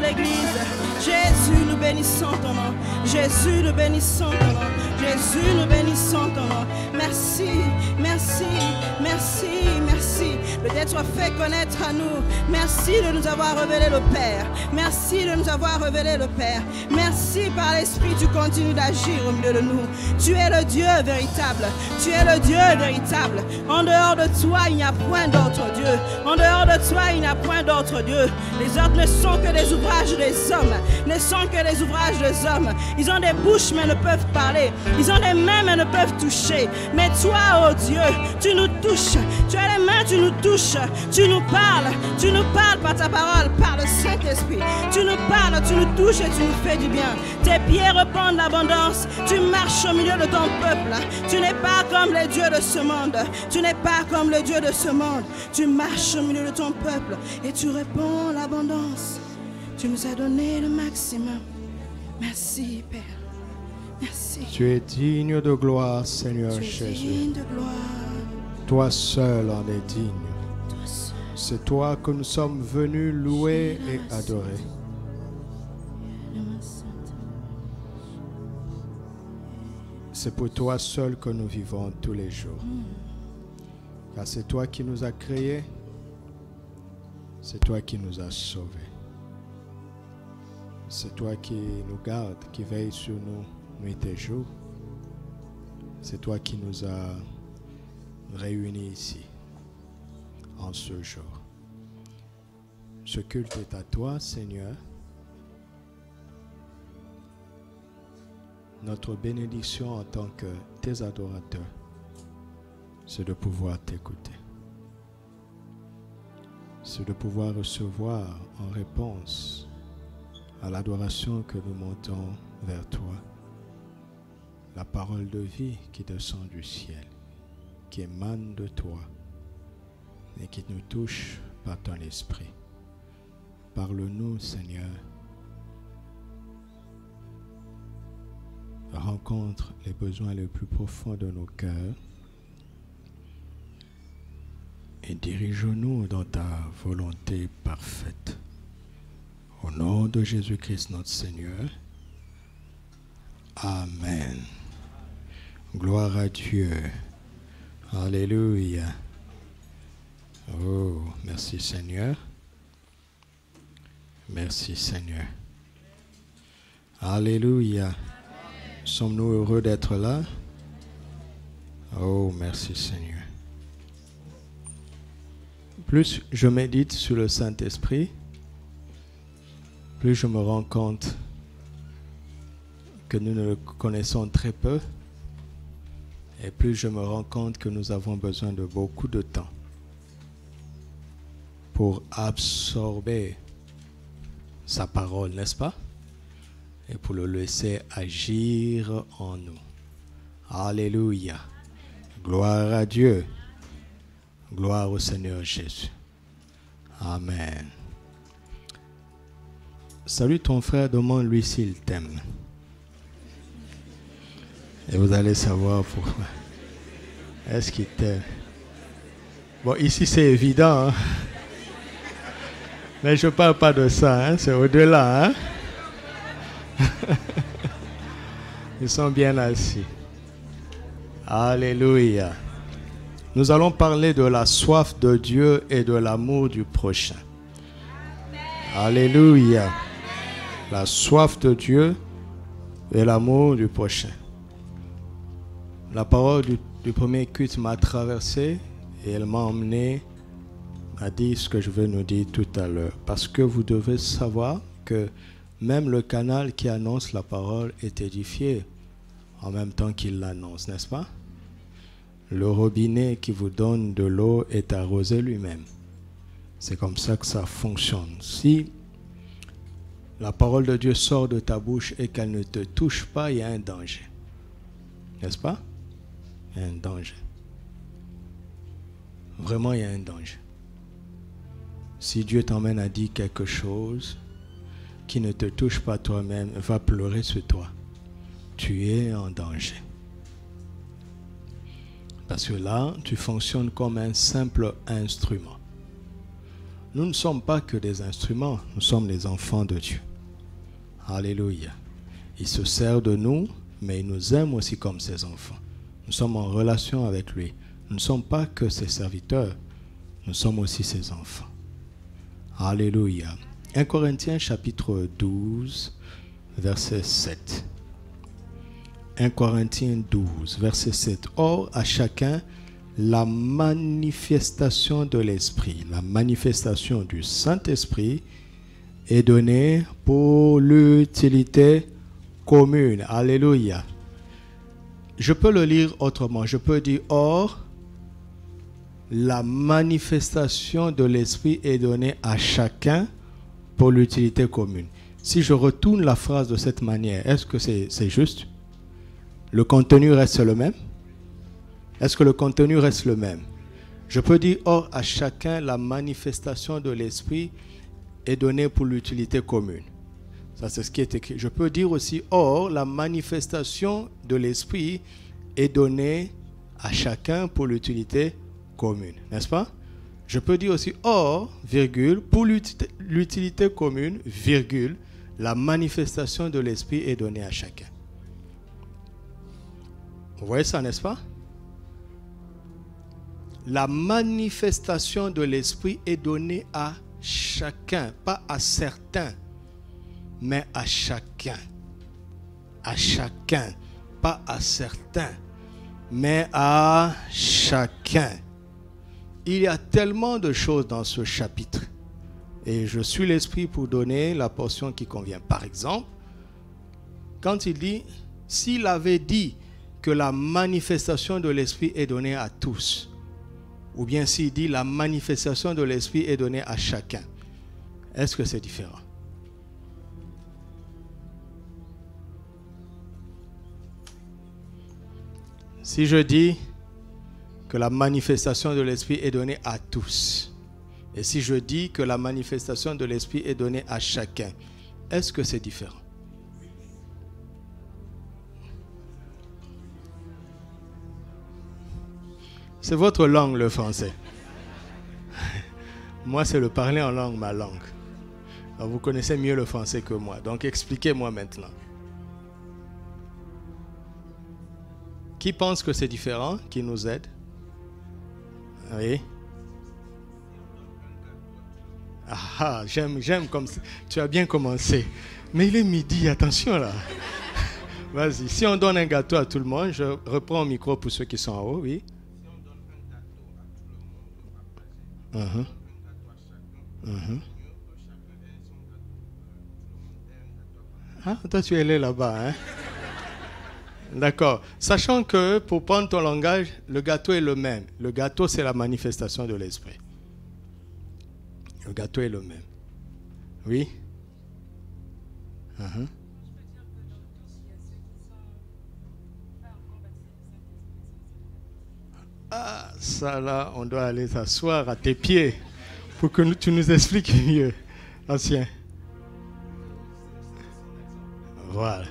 l'Église. Jésus, nous bénissons ton nom. Jésus, nous bénissons ton nom. Jésus, nous bénissons ton nom. Merci, merci, merci, merci de t'être fait connaître à nous. Merci de nous avoir révélé le Père. Merci de nous avoir révélé le Père. Merci par l'Esprit, tu continues d'agir au milieu de nous. Tu es le Dieu véritable. Tu es le Dieu véritable. En dehors de toi, il n'y a point d'autre Dieu. En dehors de toi, il n'y a point d'autre Dieu. Les autres ne sont que des ouvrages des hommes. Ne sont que des ouvrages des hommes. Ils ont des bouches mais ne peuvent parler. Ils ont des mains mais ne peuvent toucher. Mais toi, oh Dieu, tu nous touches. Tu as les mains, tu nous touches. Tu nous parles. Tu nous parles par ta parole, par le Saint-Esprit. Tu nous parles, tu nous touches et tu nous fais du bien. Tes pieds répandent l'abondance. Tu marches au milieu de ton peuple. Tu n'es pas comme les dieux de ce monde. Tu n'es pas comme le Dieu de ce monde. Tu marches au milieu de ton peuple et tu réponds l'abondance. Tu nous as donné le maximum. Merci, Père. Merci. Tu es digne de gloire, Seigneur Jésus. Digne de gloire. Toi seul en es digne. C'est toi que nous sommes venus louer et adorer. C'est pour toi seul que nous vivons tous les jours. Car c'est toi qui nous as créés. C'est toi qui nous as sauvés. C'est toi qui nous gardes, qui veille sur nous nuit et jour. C'est toi qui nous as réunis ici, en ce jour. Ce culte est à toi, Seigneur. Notre bénédiction en tant que tes adorateurs, c'est de pouvoir t'écouter. C'est de pouvoir recevoir en réponse à l'adoration que nous montons vers toi, la parole de vie qui descend du ciel, qui émane de toi et qui nous touche par ton esprit. Parle-nous, Seigneur. Rencontre les besoins les plus profonds de nos cœurs et dirige-nous dans ta volonté parfaite. Au nom de Jésus-Christ notre Seigneur. Amen. Gloire à Dieu. Alléluia. Oh, merci Seigneur. Merci Seigneur. Alléluia. Sommes-nous heureux d'être là? Oh, merci Seigneur. Plus je médite sur le Saint-Esprit, plus je me rends compte que nous ne le connaissons très peu et plus je me rends compte que nous avons besoin de beaucoup de temps pour absorber sa parole, n'est-ce pas? Et pour le laisser agir en nous. Alléluia. Gloire à Dieu. Gloire au Seigneur Jésus. Amen. Salut ton frère, demande-lui s'il t'aime. Et vous allez savoir pourquoi. Est-ce qu'il t'aime? Bon, ici c'est évident. Hein? Mais je ne parle pas de ça, hein? C'est au-delà. Hein? Ils sont bien assis. Alléluia. Nous allons parler de la soif de Dieu et de l'amour du prochain. Alléluia. La soif de Dieu et l'amour du prochain. La parole du premier culte m'a traversé et elle m'a emmené à dire ce que je vais nous dire tout à l'heure. Parce que vous devez savoir que même le canal qui annonce la parole est édifié en même temps qu'il l'annonce, n'est-ce pas? Le robinet qui vous donne de l'eau est arrosé lui-même. C'est comme ça que ça fonctionne. Si la parole de Dieu sort de ta bouche et qu'elle ne te touche pas, il y a un danger. N'est-ce pas? Il y a un danger. Vraiment, il y a un danger. Si Dieu t'emmène à dire quelque chose qui ne te touche pas toi-même, va pleurer sur toi. Tu es en danger. Parce que là, tu fonctionnes comme un simple instrument. Nous ne sommes pas que des instruments, nous sommes les enfants de Dieu. Alléluia. Il se sert de nous, mais il nous aime aussi comme ses enfants. Nous sommes en relation avec lui. Nous ne sommes pas que ses serviteurs, nous sommes aussi ses enfants. Alléluia. 1 Corinthiens chapitre 12, verset 7. 1 Corinthiens 12, verset 7. Or, à chacun, la manifestation de l'Esprit, la manifestation du Saint-Esprit est donnée pour l'utilité commune. Alléluia. Je peux le lire autrement. Je peux dire, or, la manifestation de l'Esprit est donnée à chacun pour l'utilité commune. Si je retourne la phrase de cette manière, est-ce que c'est juste? Le contenu reste le même? Est-ce que le contenu reste le même? Je peux dire, or, à chacun, la manifestation de l'Esprit est donnée pour l'utilité commune. Ça, c'est ce qui est écrit. Je peux dire aussi, or, la manifestation de l'Esprit est donnée à chacun pour l'utilité commune. N'est-ce pas? Je peux dire aussi, or, virgule, pour l'utilité commune, virgule, la manifestation de l'Esprit est donnée à chacun. Vous voyez ça, n'est-ce pas? La manifestation de l'Esprit est donnée à chacun, pas à certains, mais à chacun. À chacun, pas à certains, mais à chacun. Il y a tellement de choses dans ce chapitre. Et je suis l'Esprit pour donner la portion qui convient. Par exemple, quand il dit, s'il avait dit que la manifestation de l'Esprit est donnée à tous, ou bien s'il dit la manifestation de l'Esprit est donnée à chacun, est-ce que c'est différent? Si je dis que la manifestation de l'Esprit est donnée à tous, et si je dis que la manifestation de l'Esprit est donnée à chacun, est-ce que c'est différent? C'est votre langue, le français. Moi, c'est le parler en langue, ma langue. Alors, vous connaissez mieux le français que moi. Donc, expliquez-moi maintenant. Qui pense que c'est différent? Qui nous aide? Oui. Ah, j'aime comme ça. Tu as bien commencé. Mais il est midi, attention là. Vas-y. Si on donne un gâteau à tout le monde, je reprends le micro pour ceux qui sont en haut, oui. Ah, toi tu es allé là-bas, hein? D'accord. Sachant que pour prendre ton langage, le gâteau est le même. Le gâteau, c'est la manifestation de l'Esprit. Le gâteau est le même. Oui? Ah, ça là, on doit aller s'asseoir à tes pieds pour que tu nous expliques mieux. Ancien. Voilà.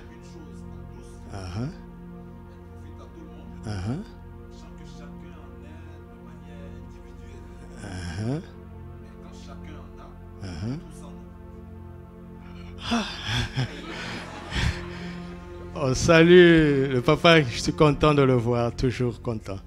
Oh, salut le papa, je suis content de le voir, toujours content.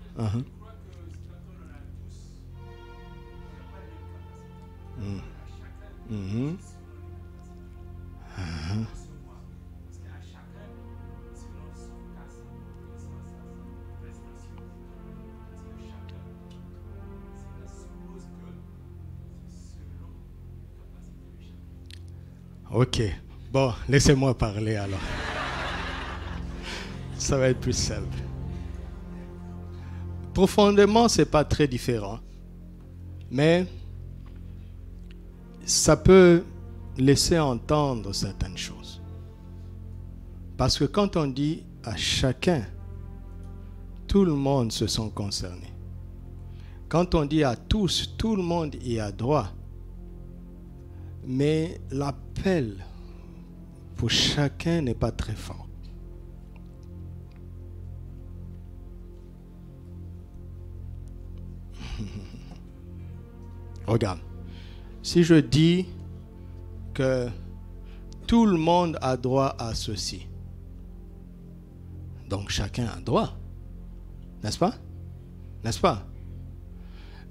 Ok, bon, laissez-moi parler alors. Ça va être plus simple. Profondément, c'est pas très différent, mais ça peut laisser entendre certaines choses. Parce que quand on dit à chacun, tout le monde se sent concerné. Quand on dit à tous, tout le monde y a droit. Mais l'appel pour chacun n'est pas très fort. Regarde, Si je dis que tout le monde a droit à ceci, donc chacun a droit, n'est-ce pas? N'est-ce pas?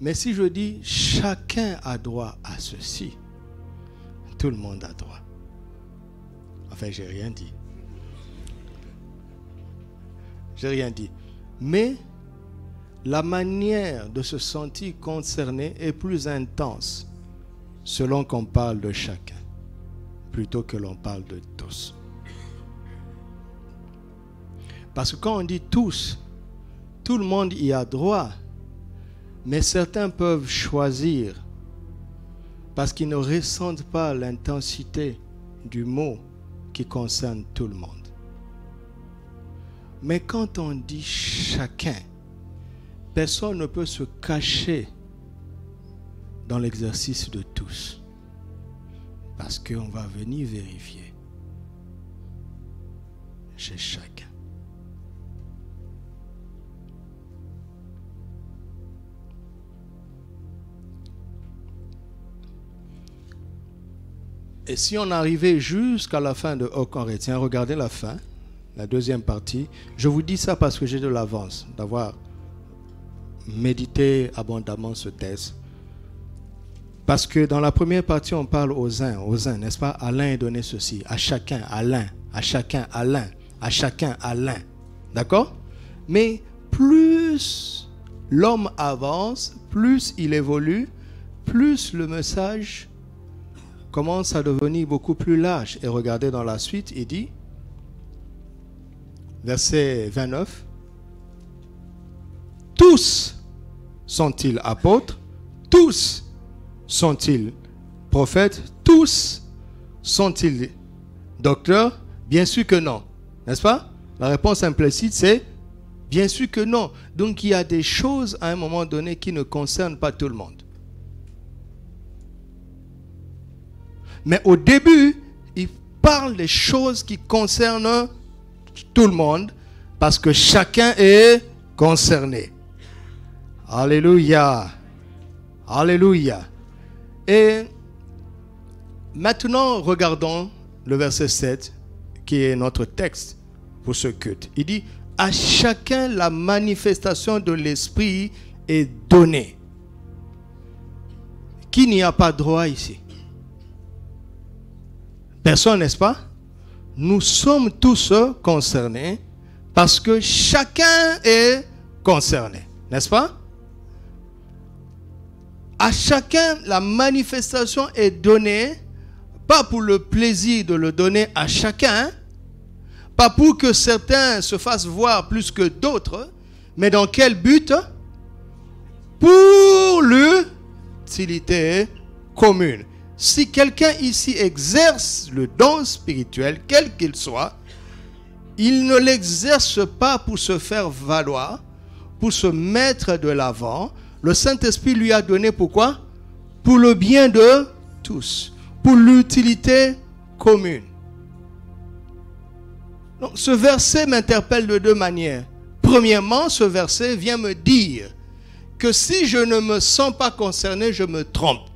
Mais si je dis chacun a droit à ceci, tout le monde a droit. Enfin, j'ai rien dit. J'ai rien dit. Mais la manière de se sentir concerné est plus intense selon qu'on parle de chacun, plutôt que l'on parle de tous. Parce que quand on dit tous, tout le monde y a droit, mais certains peuvent choisir parce qu'ils ne ressentent pas l'intensité du mot qui concerne tout le monde. Mais quand on dit chacun, personne ne peut se cacher dans l'exercice de tous. Parce qu'on va venir vérifier chez chacun. Et si on arrivait jusqu'à la fin de Aux Corinthiens, regardez la fin, la deuxième partie. Je vous dis ça parce que j'ai de l'avance d'avoir médité abondamment ce texte. Parce que dans la première partie, on parle aux uns, n'est-ce pas? À l'un est donné ceci, à chacun, à l'un, à chacun, à l'un, à chacun, à l'un. D'accord? Mais plus l'homme avance, plus il évolue, plus le message commence à devenir beaucoup plus large. Et regardez dans la suite, il dit, verset 29, tous sont-ils apôtres? Tous sont-ils prophètes? Tous sont-ils docteurs? Bien sûr que non. N'est-ce pas? La réponse implicite, c'est bien sûr que non. Donc il y a des choses à un moment donné qui ne concernent pas tout le monde. Mais au début, il parle des choses qui concernent tout le monde parce que chacun est concerné. Alléluia. Alléluia. Et maintenant, regardons le verset 7 qui est notre texte pour ce culte. Il dit, à chacun la manifestation de l'esprit est donnée. Qui n'y a pas droit ici? Personne, n'est-ce pas? Nous sommes tous concernés parce que chacun est concerné, n'est-ce pas? À chacun, la manifestation est donnée, pas pour le plaisir de le donner à chacun, pas pour que certains se fassent voir plus que d'autres, mais dans quel but? Pour l'utilité commune. Si quelqu'un ici exerce le don spirituel, quel qu'il soit, il ne l'exerce pas pour se faire valoir, pour se mettre de l'avant. Le Saint-Esprit lui a donné pourquoi? Pour le bien de tous, pour l'utilité commune. Donc, ce verset m'interpelle de deux manières. Premièrement, ce verset vient me dire que si je ne me sens pas concerné, je me trompe.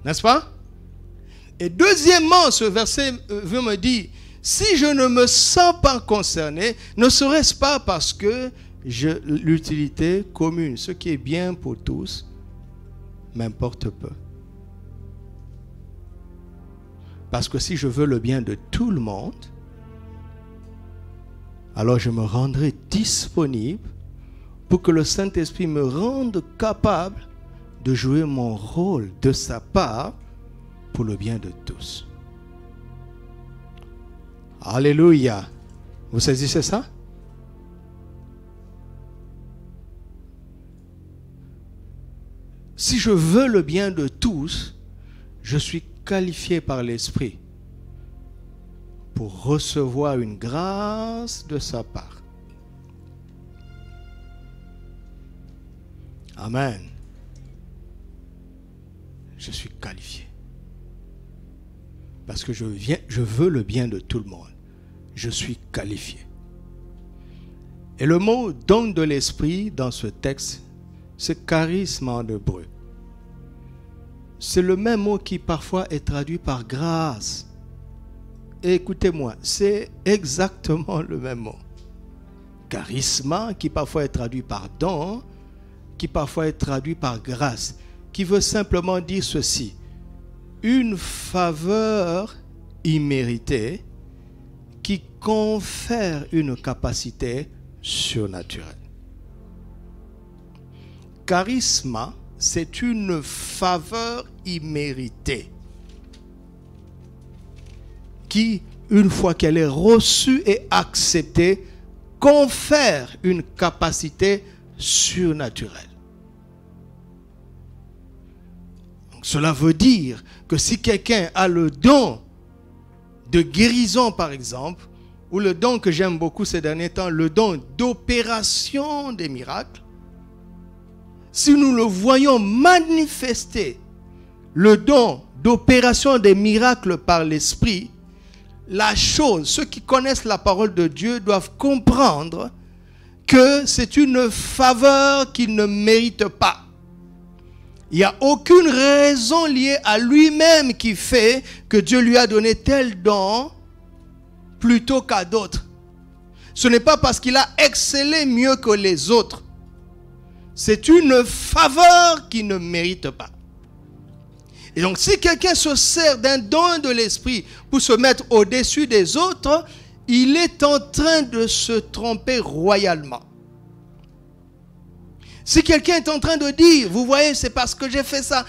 N'est-ce pas? Et deuxièmement, ce verset veut me dire, si je ne me sens pas concerné, ne serait-ce pas parce que l'utilité commune, ce qui est bien pour tous, m'importe peu. Parce que si je veux le bien de tout le monde, alors je me rendrai disponible pour que le Saint-Esprit me rende capable de jouer mon rôle de sa part pour le bien de tous. Alléluia. Vous saisissez ça? Si je veux le bien de tous, je suis qualifié par l'Esprit pour recevoir une grâce de sa part. Amen. Je suis qualifié. Parce que je veux le bien de tout le monde. Je suis qualifié. Et le mot don de l'esprit dans ce texte, c'est charisme en hébreu. c'est le même mot qui parfois est traduit par grâce. Et écoutez-moi, c'est exactement le même mot. Charisme, qui parfois est traduit par don, qui parfois est traduit par grâce, qui veut simplement dire ceci: une faveur imméritée qui confère une capacité surnaturelle. Charisme, c'est une faveur imméritée qui, une fois qu'elle est reçue et acceptée, confère une capacité surnaturelle. Donc, cela veut dire que si quelqu'un a le don de guérison, par exemple, ou le don que j'aime beaucoup ces derniers temps, le don d'opération des miracles, si nous le voyons manifester, le don d'opération des miracles par l'Esprit, la chose, ceux qui connaissent la parole de Dieu doivent comprendre que c'est une faveur qu'il ne mérite pas. Il n'y a aucune raison liée à lui-même qui fait que Dieu lui a donné tel don plutôt qu'à d'autres. Ce n'est pas parce qu'il a excellé mieux que les autres. C'est une faveur qu'il ne mérite pas. Et donc, si quelqu'un se sert d'un don de l'esprit pour se mettre au-dessus des autres, il est en train de se tromper royalement. Si quelqu'un est en train de dire, vous voyez, c'est parce que j'ai fait ça,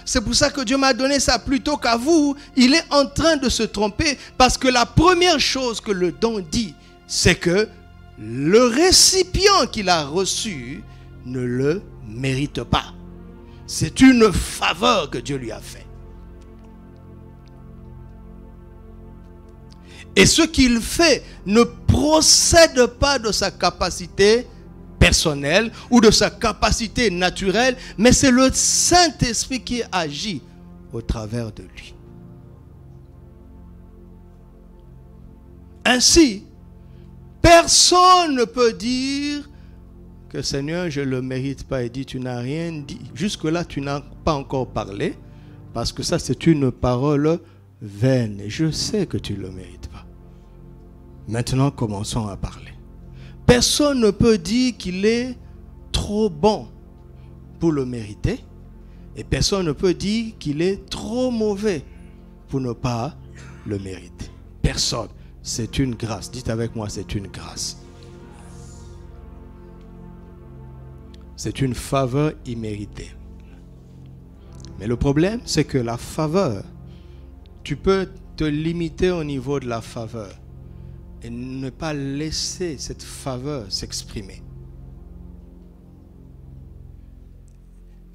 c'est pour ça que Dieu m'a donné ça plutôt qu'à vous, il est en train de se tromper, parce que la première chose que le don dit, c'est que le récipient qu'il a reçu ne le mérite pas. C'est une faveur que Dieu lui a faite. Et ce qu'il fait ne procède pas de sa capacité personnelle ou de sa capacité naturelle, mais c'est le Saint-Esprit qui agit au travers de lui. Ainsi, personne ne peut dire que Seigneur, je ne le mérite pas. Il dit, tu n'as rien dit. Jusque-là, tu n'as pas encore parlé, parce que ça, c'est une parole vaine. Et je sais que tu ne le mérites pas. Maintenant, commençons à parler. Personne ne peut dire qu'il est trop bon pour le mériter. Et personne ne peut dire qu'il est trop mauvais pour ne pas le mériter. Personne. C'est une grâce. Dites avec moi, c'est une grâce. C'est une faveur imméritée. Mais le problème, c'est que la faveur, tu peux te limiter au niveau de la faveur et ne pas laisser cette faveur s'exprimer.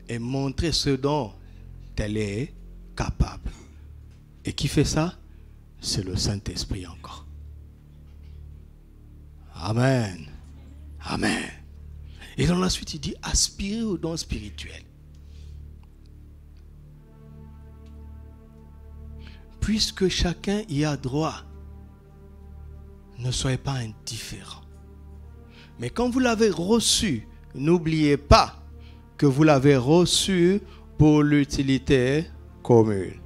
Et montrer ce dont elle est capable. Et qui fait ça? C'est le Saint-Esprit encore. Amen. Amen. Et dans la suite, il dit aspirer au don spirituel. Puisque chacun y a droit, ne soyez pas indifférents. Mais quand vous l'avez reçu, n'oubliez pas que vous l'avez reçu pour l'utilité commune.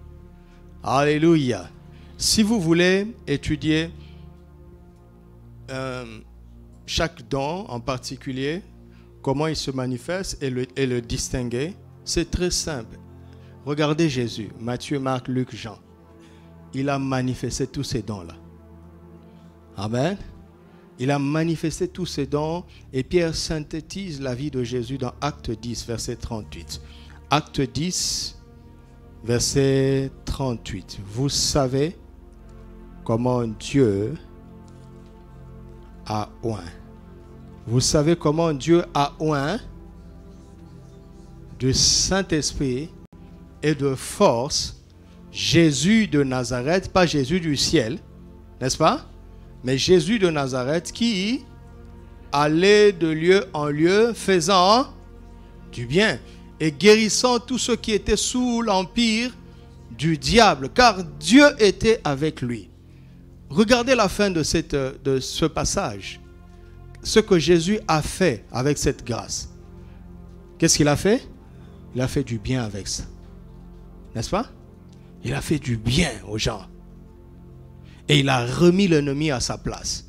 Alléluia. Si vous voulez étudier chaque don en particulier, comment il se manifeste et le distinguer, c'est très simple. Regardez Jésus, Matthieu, Marc, Luc, Jean. Il a manifesté tous ces dons-là. Amen. Il a manifesté tous ces dons et Pierre synthétise la vie de Jésus dans Acte 10, verset 38. Acte 10, verset 38. Vous savez comment Dieu a oint. Vous savez comment Dieu a oint de Saint-Esprit et de force Jésus de Nazareth, pas Jésus du ciel, n'est-ce pas? Mais Jésus de Nazareth qui allait de lieu en lieu faisant du bien et guérissant tous ceux qui étaient sous l'empire du diable, car Dieu était avec lui. Regardez la fin de ce passage. Ce que Jésus a fait avec cette grâce. Qu'est-ce qu'il a fait? Il a fait du bien avec ça. N'est-ce pas? Il a fait du bien aux gens. Et il a remis l'ennemi à sa place.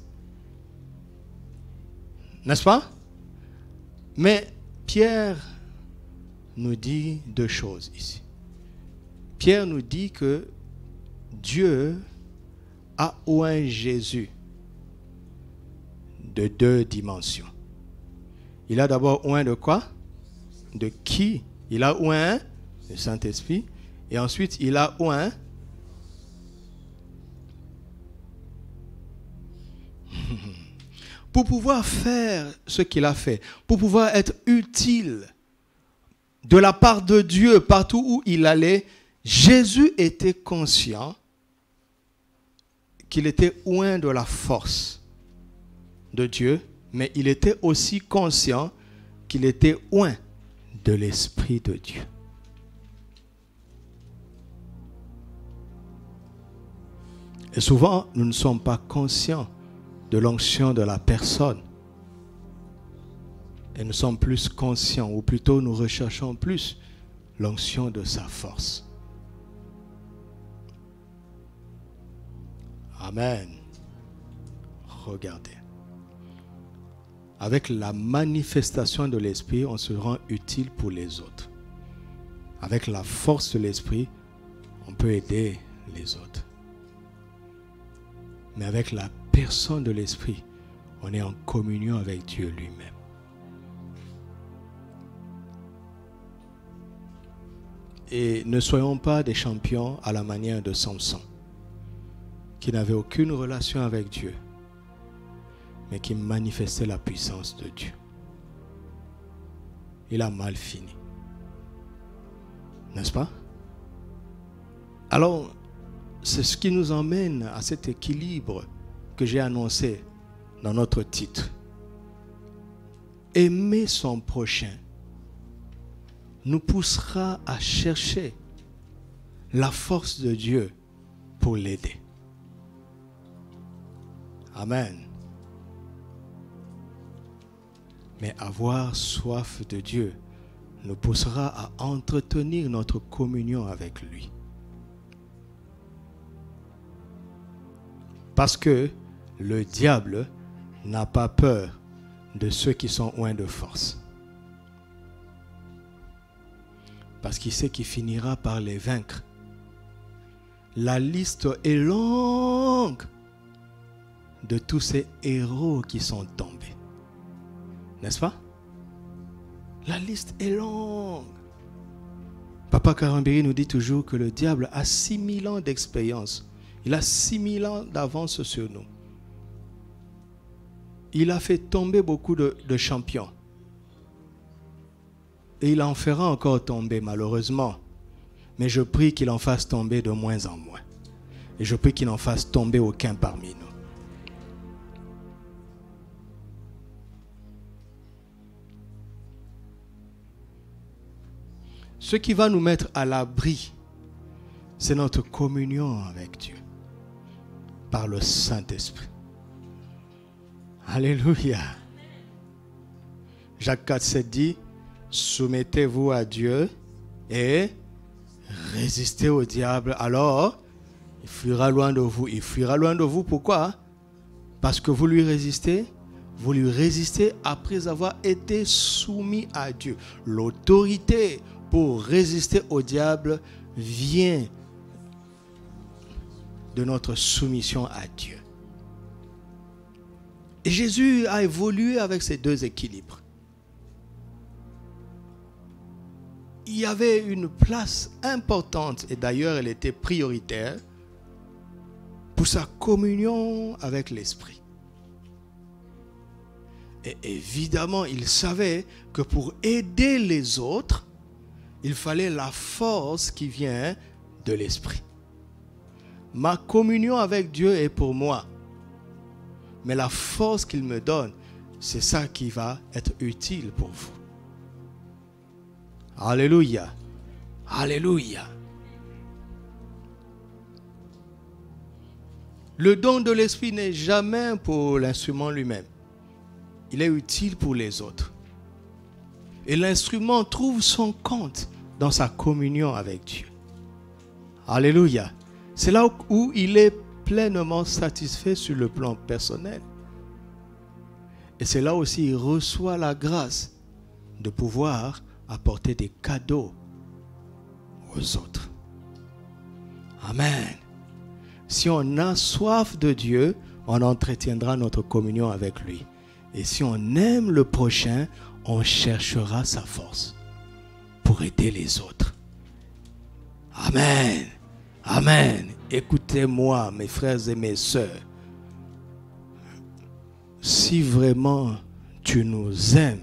N'est-ce pas? Mais Pierre nous dit deux choses ici. Pierre nous dit que Dieu a oint Jésus de deux dimensions. Il a d'abord oint de quoi? De qui? Il a oint le Saint-Esprit. Et ensuite, il a oint pour pouvoir faire ce qu'il a fait, pour pouvoir être utile de la part de Dieu partout où il allait. Jésus était conscient qu'il était oint de la force de Dieu, mais il était aussi conscient qu'il était oint de l'Esprit de Dieu. Et souvent, nous ne sommes pas conscients de l'onction de la personne. Et nous sommes plus conscients, ou plutôt nous recherchons plus l'onction de sa force. Amen. Regardez. Avec la manifestation de l'Esprit, on se rend utile pour les autres. Avec la force de l'Esprit, on peut aider les autres. Mais avec la personne de l'Esprit, on est en communion avec Dieu lui-même. Et ne soyons pas des champions à la manière de Samson, qui n'avait aucune relation avec Dieu, mais qui manifestait la puissance de Dieu. Il a mal fini. N'est-ce pas? Alors, c'est ce qui nous emmène à cet équilibre que j'ai annoncé dans notre titre. Aimer son prochain nous poussera à chercher la force de Dieu pour l'aider. Amen. Mais avoir soif de Dieu nous poussera à entretenir notre communion avec lui. Parce que le diable n'a pas peur de ceux qui sont oints de force. Parce qu'il sait qu'il finira par les vaincre. La liste est longue de tous ces héros qui sont tombés. N'est-ce pas? La liste est longue. Papa Karambiri nous dit toujours que le diable a 6000 ans d'expérience. Il a 6000 ans d'avance sur nous. Il a fait tomber beaucoup de champions. Et il en fera encore tomber, malheureusement. Mais je prie qu'il en fasse tomber de moins en moins. Et je prie qu'il n'en fasse tomber aucun parmi nous. Ce qui va nous mettre à l'abri, c'est notre communion avec Dieu. Par le Saint-Esprit. Alléluia. Jacques 4,7 dit, soumettez-vous à Dieu et résistez au diable. Alors, il fuira loin de vous. Il fuira loin de vous. Pourquoi? Parce que vous lui résistez. Vous lui résistez après avoir été soumis à Dieu. L'autorité pour résister au diable vient de notre soumission à Dieu. Et Jésus a évolué avec ces deux équilibres. Il y avait une place importante, et d'ailleurs elle était prioritaire, pour sa communion avec l'Esprit. Et évidemment, il savait que pour aider les autres, il fallait la force qui vient de l'Esprit. Ma communion avec Dieu est pour moi. Mais la force qu'il me donne, c'est ça qui va être utile pour vous. Alléluia. Alléluia. Le don de l'Esprit n'est jamais pour l'instrument lui-même. Il est utile pour les autres. Et l'instrument trouve son compte dans sa communion avec Dieu. Alléluia. C'est là où il est pleinement satisfait sur le plan personnel. Et c'est là aussi qu'il reçoit la grâce de pouvoir apporter des cadeaux aux autres. Amen. Si on a soif de Dieu, on entretiendra notre communion avec lui. Et si on aime le prochain, on cherchera sa force pour aider les autres. Amen. Amen. Écoutez-moi, mes frères et mes sœurs. Si vraiment tu nous aimes,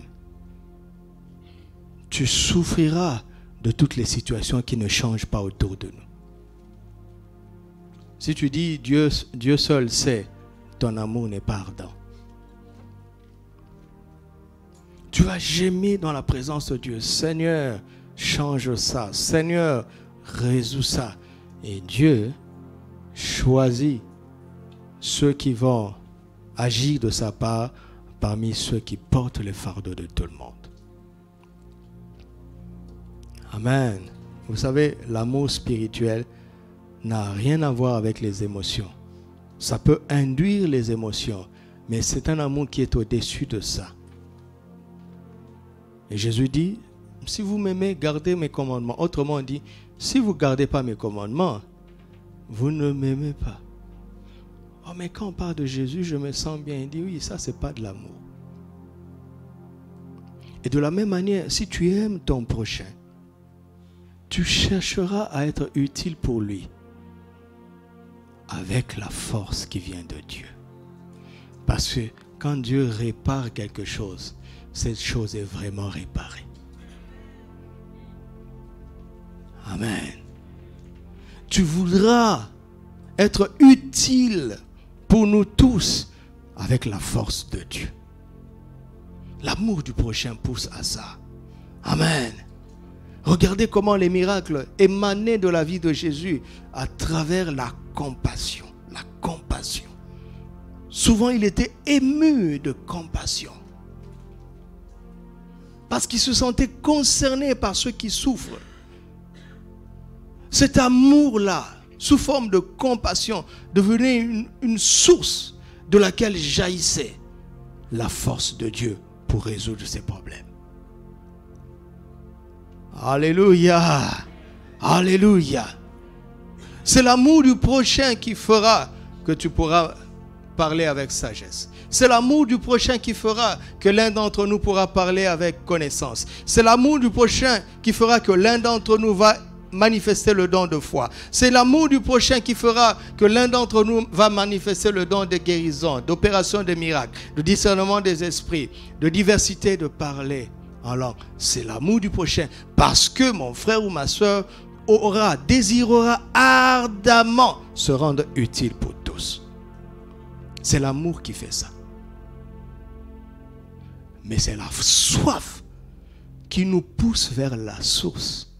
tu souffriras de toutes les situations qui ne changent pas autour de nous. Si tu dis Dieu seul sait, ton amour n'est pas ardent. Tu vas gémir dans la présence de Dieu. Seigneur, change ça. Seigneur, résous ça. Et Dieu choisit ceux qui vont agir de sa part parmi ceux qui portent les fardeaux de tout le monde. Amen. Vous savez, l'amour spirituel n'a rien à voir avec les émotions. Ça peut induire les émotions, mais c'est un amour qui est au-dessus de ça. Et Jésus dit, si vous m'aimez, gardez mes commandements. Autrement dit, si vous ne gardez pas mes commandements, vous ne m'aimez pas. Oh, mais quand on parle de Jésus, je me sens bien. Il dit, oui, ça, ce n'est pas de l'amour. Et de la même manière, si tu aimes ton prochain, tu chercheras à être utile pour lui avec la force qui vient de Dieu. Parce que quand Dieu répare quelque chose, cette chose est vraiment réparée. Amen. Tu voudras être utile pour nous tous avec la force de Dieu. L'amour du prochain pousse à ça. Amen. Regardez comment les miracles émanaient de la vie de Jésus à travers la compassion. La compassion. Souvent, il était ému de compassion. Parce qu'il se sentait concerné par ceux qui souffrent. Cet amour-là, sous forme de compassion, devenait une source de laquelle jaillissait la force de Dieu pour résoudre ses problèmes. Alléluia. Alléluia. C'est l'amour du prochain qui fera que tu pourras parler avec sagesse. C'est l'amour du prochain qui fera que l'un d'entre nous pourra parler avec connaissance. C'est l'amour du prochain qui fera que l'un d'entre nous va manifester le don de foi. C'est l'amour du prochain qui fera que l'un d'entre nous va manifester le don de guérison, d'opération de miracles, de discernement des esprits, de diversité de parler en langue. C'est l'amour du prochain parce que mon frère ou ma soeur désirera ardemment se rendre utile pour tous. C'est l'amour qui fait ça. Mais c'est la soif qui nous pousse vers la source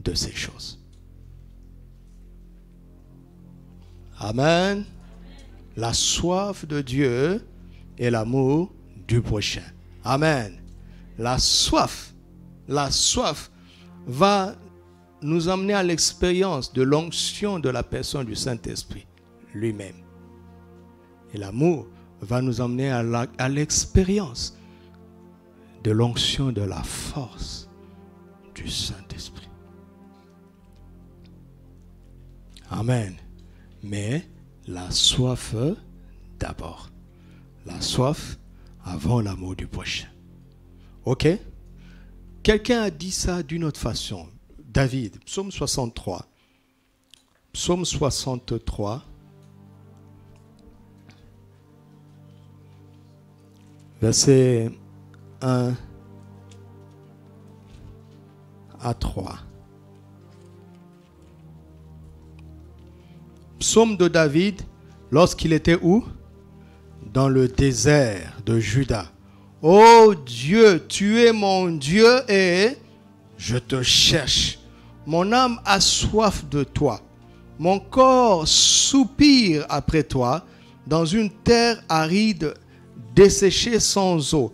de ces choses. Amen. La soif de Dieu et l'amour du prochain. Amen. La soif va nous amener à l'expérience de l'onction de la personne du Saint-Esprit lui-même. Et l'amour va nous emmener à l'expérience de l'onction de la force du Saint-Esprit. Amen. Mais la soif d'abord. La soif avant l'amour du prochain. Ok? Quelqu'un a dit ça d'une autre façon. David, psaume 63. Psaume 63. Versets 1 à 3. Psaume de David, lorsqu'il était où? Dans le désert de Juda. Ô Dieu, tu es mon Dieu et je te cherche. Mon âme a soif de toi. Mon corps soupire après toi dans une terre aride, desséchée sans eau.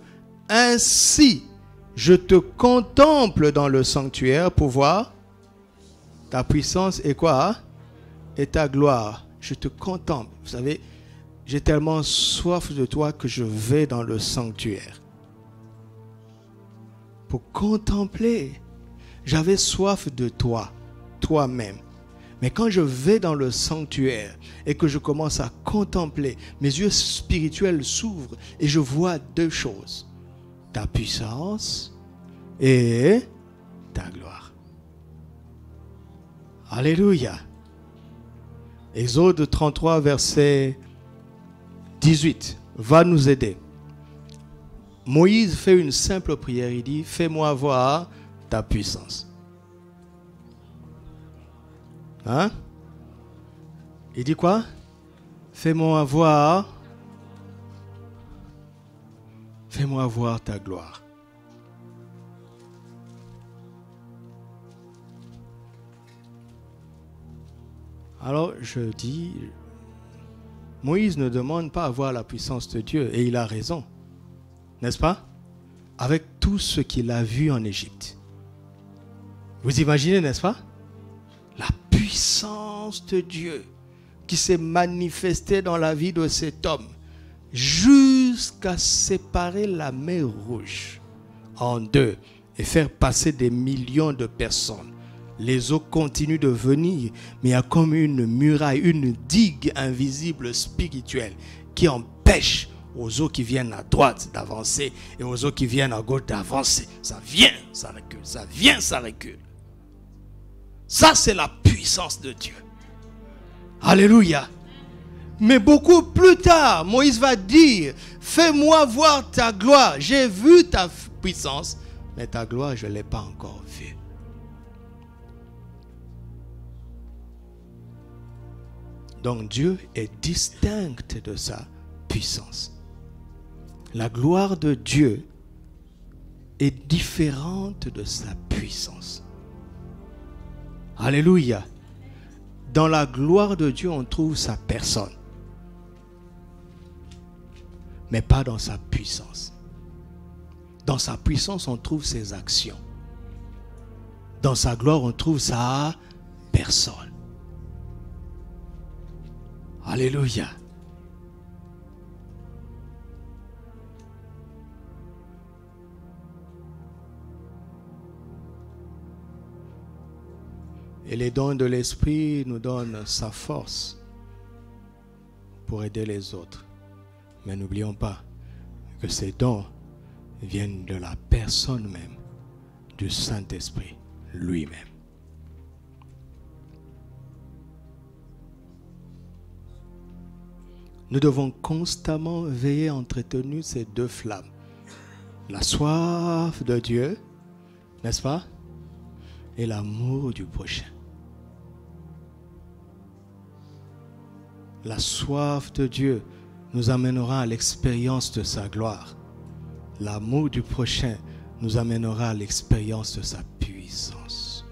Ainsi, je te contemple dans le sanctuaire pour voir ta puissance et quoi? Et ta gloire. Je te contemple. Vous savez, j'ai tellement soif de toi que je vais dans le sanctuaire. Pour contempler. J'avais soif de toi, toi-même. Mais quand je vais dans le sanctuaire et que je commence à contempler, mes yeux spirituels s'ouvrent et je vois deux choses. Ta puissance et ta gloire. Alléluia. Exode 33, verset 18 va nous aider. Moïse fait une simple prière. Il dit, fais-moi voir ta puissance. Hein? Il dit quoi? Fais-moi voir ta gloire. Alors je dis, Moïse ne demande pas à voir la puissance de Dieu et il a raison, n'est-ce pas? Avec tout ce qu'il a vu en Égypte. Vous imaginez, n'est-ce pas? La puissance de Dieu qui s'est manifestée dans la vie de cet homme jusqu'à séparer la mer Rouge en deux et faire passer des millions de personnes. Les eaux continuent de venir, mais il y a comme une muraille, une digue invisible spirituelle qui empêche aux eaux qui viennent à droite d'avancer et aux eaux qui viennent à gauche d'avancer. Ça vient, ça recule, ça vient, ça recule. Ça, c'est la puissance de Dieu. Alléluia. Mais beaucoup plus tard, Moïse va dire, fais-moi voir ta gloire. J'ai vu ta puissance, mais ta gloire, je ne l'ai pas encore vue. Donc Dieu est distinct de sa puissance. La gloire de Dieu est différente de sa puissance. Alléluia. Dans la gloire de Dieu, on trouve sa personne. Mais pas dans sa puissance. Dans sa puissance, on trouve ses actions. Dans sa gloire, on trouve sa personne. Alléluia. Et les dons de l'Esprit nous donnent sa force pour aider les autres. Mais n'oublions pas que ces dons viennent de la personne même, du Saint-Esprit lui-même. Nous devons constamment veiller à entretenir ces deux flammes. La soif de Dieu, n'est-ce pas? Et l'amour du prochain. La soif de Dieu nous amènera à l'expérience de sa gloire. L'amour du prochain nous amènera à l'expérience de sa puissance.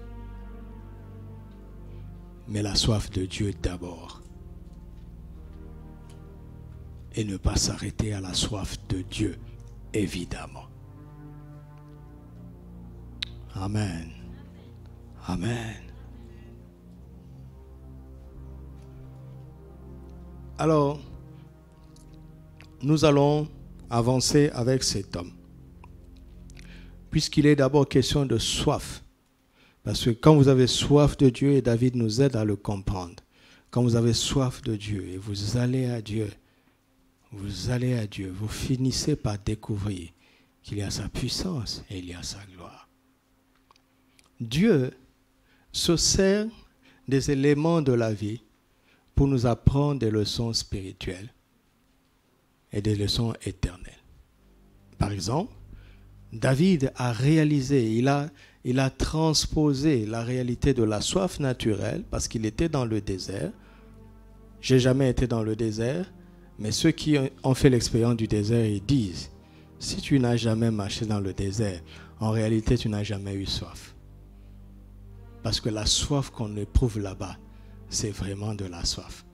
Mais la soif de Dieu d'abord. Et ne pas s'arrêter à la soif de Dieu, évidemment. Amen. Amen. Alors, nous allons avancer avec cet homme. Puisqu'il est d'abord question de soif. Parce que quand vous avez soif de Dieu, et David nous aide à le comprendre, quand vous avez soif de Dieu et vous allez à Dieu, vous finissez par découvrir qu'il y a sa puissance et il y a sa gloire. Dieu se sert des éléments de la vie pour nous apprendre des leçons spirituelles et des leçons éternelles. Par exemple, David a réalisé, il a transposé la réalité de la soif naturelle parce qu'il était dans le désert. J'ai jamais été dans le désert, mais ceux qui ont fait l'expérience du désert, ils disent, si tu n'as jamais marché dans le désert, en réalité, tu n'as jamais eu soif. Parce que la soif qu'on éprouve là-bas, c'est vraiment de la soif.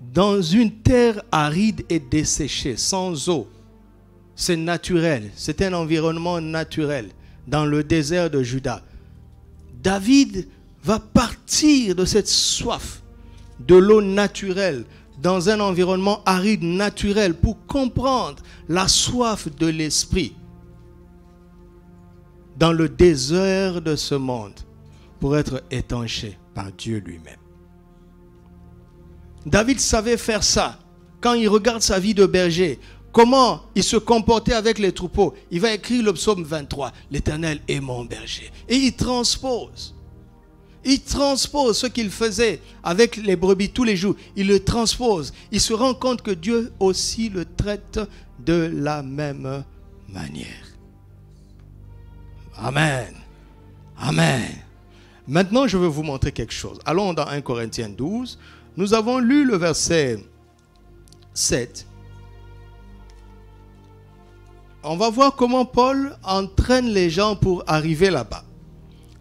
Dans une terre aride et desséchée, sans eau, C'est naturel. C'est un environnement naturel dans le désert de Juda. David va partir de cette soif de l'eau naturelle dans un environnement aride naturel pour comprendre la soif de l'esprit dans le désert de ce monde pour être étanché par Dieu lui-même. David savait faire ça. Quand il regarde sa vie de berger, comment il se comportait avec les troupeaux, il va écrire le psaume 23, « L'Éternel est mon berger ». Et il transpose. Il transpose ce qu'il faisait avec les brebis tous les jours. Il le transpose. Il se rend compte que Dieu aussi le traite de la même manière. Amen. Amen. Maintenant, je veux vous montrer quelque chose. Allons dans 1 Corinthiens 12. Nous avons lu le verset 7. On va voir comment Paul entraîne les gens pour arriver là-bas.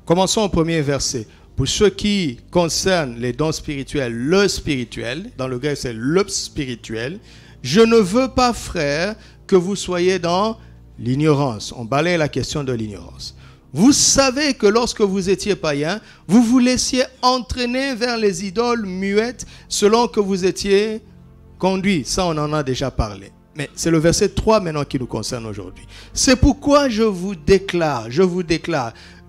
Commençons au premier verset. Pour ce qui concerne les dons spirituels, le spirituel, dans le grec c'est le spirituel, je ne veux pas, frères, que vous soyez dans l'ignorance. On balaye la question de l'ignorance. Vous savez que lorsque vous étiez païens, vous vous laissiez entraîner vers les idoles muettes selon que vous étiez conduits. Ça, on en a déjà parlé. Mais c'est le verset 3 maintenant qui nous concerne aujourd'hui. C'est pourquoi je vous déclare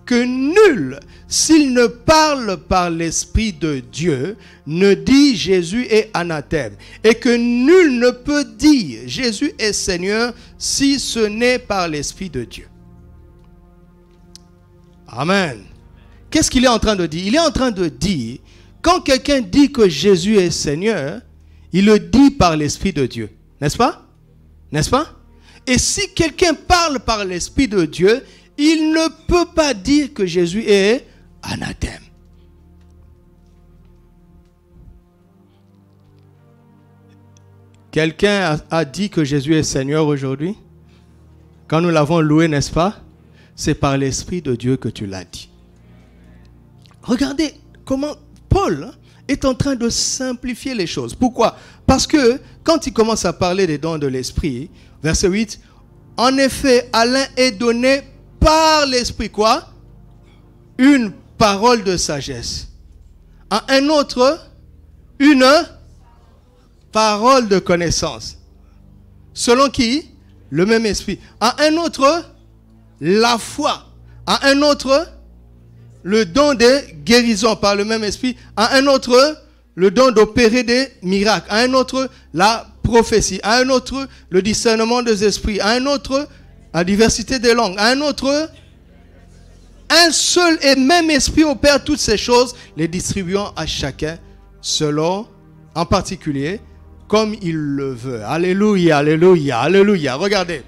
que nul, s'il ne parle par l'Esprit de Dieu, ne dit Jésus est anathème. Et que nul ne peut dire Jésus est Seigneur si ce n'est par l'Esprit de Dieu. Amen. Qu'est-ce qu'il est en train de dire? Il est en train de dire, quand quelqu'un dit que Jésus est Seigneur, il le dit par l'Esprit de Dieu. N'est-ce pas? N'est-ce pas? Et si quelqu'un parle par l'Esprit de Dieu, il ne peut pas dire que Jésus est anathème. Quelqu'un a dit que Jésus est Seigneur aujourd'hui? Quand nous l'avons loué, n'est-ce pas? C'est par l'Esprit de Dieu que tu l'as dit. Regardez comment Paul est en train de simplifier les choses. Pourquoi? Parce que quand il commence à parler des dons de l'Esprit, verset 8, en effet, à l'un est donné par l'Esprit quoi? Une parole de sagesse. À un autre, une parole de connaissance. Selon qui? Le même Esprit. À un autre, la foi. À un autre, le don de guérison par le même Esprit. À un autre, le don d'opérer des miracles. À un autre, la prophétie. À un autre, le discernement des esprits. À un autre, la diversité des langues. À un autre, un seul et même Esprit opère toutes ces choses, les distribuant à chacun selon, en particulier, comme il le veut. Alléluia, alléluia, alléluia. Regardez,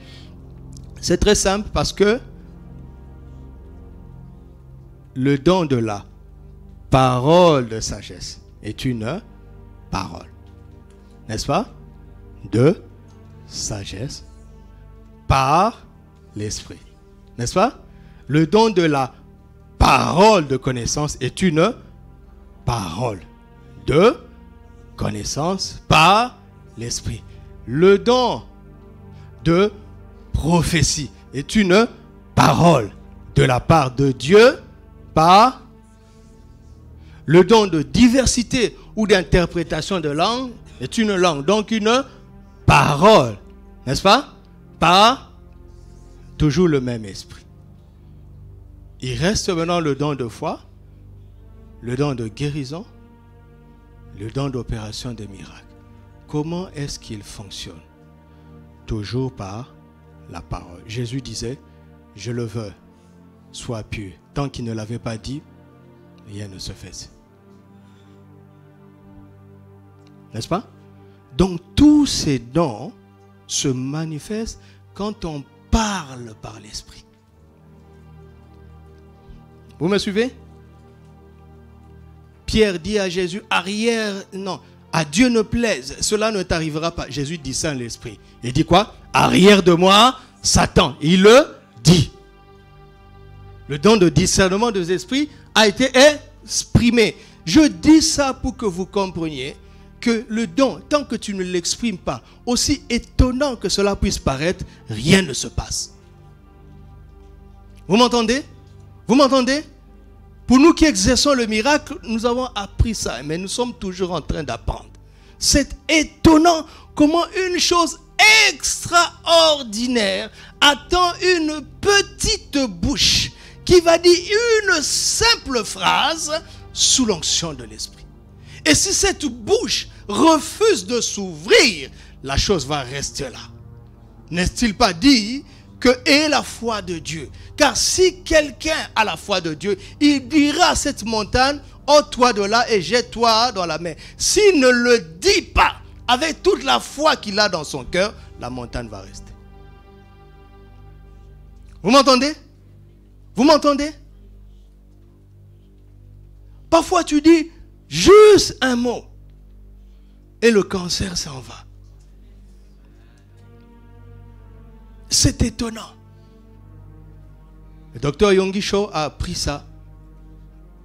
c'est très simple parce que le don de la parole de sagesse est une parole. N'est-ce pas? De sagesse par l'Esprit. N'est-ce pas? Le don de la parole de connaissance est une parole de connaissance par l'Esprit. Le don de prophétie est une parole de la part de Dieu par le don de diversité ou d'interprétation de langue est une langue, donc une parole, n'est-ce pas? Par toujours le même esprit. Il reste maintenant le don de foi, le don de guérison, le don d'opération des miracles. Comment est-ce qu'il fonctionne? Toujours par la parole. Jésus disait, je le veux, sois pur. Tant qu'il ne l'avait pas dit, rien ne se faisait. N'est-ce pas? Donc tous ces dons se manifestent quand on parle par l'Esprit. Vous me suivez? Pierre dit à Jésus, à Dieu ne plaise, cela ne t'arrivera pas. Jésus discerne l'Esprit. Il dit quoi? Arrière de moi, Satan. Il le dit. Le don de discernement des esprits a été exprimé. Je dis ça pour que vous compreniez que le don, tant que tu ne l'exprimes pas, aussi étonnant que cela puisse paraître, rien ne se passe. Vous m'entendez? Vous m'entendez? Pour nous qui exerçons le miracle, nous avons appris ça, mais nous sommes toujours en train d'apprendre. C'est étonnant comment une chose extraordinaire attend une petite bouche qui va dire une simple phrase sous l'onction de l'Esprit. Et si cette bouche refuse de s'ouvrir, la chose va rester là. N'est-il pas dit que aie la foi de Dieu? Car si quelqu'un a la foi de Dieu, il dira à cette montagne, ôte-toi de là et jette-toi dans la mer. S'il ne le dit pas, avec toute la foi qu'il a dans son cœur, la montagne va rester. Vous m'entendez? Vous m'entendez? Parfois tu dis juste un mot et le cancer s'en va. C'est étonnant. Le docteur Yonggi Cho a appris ça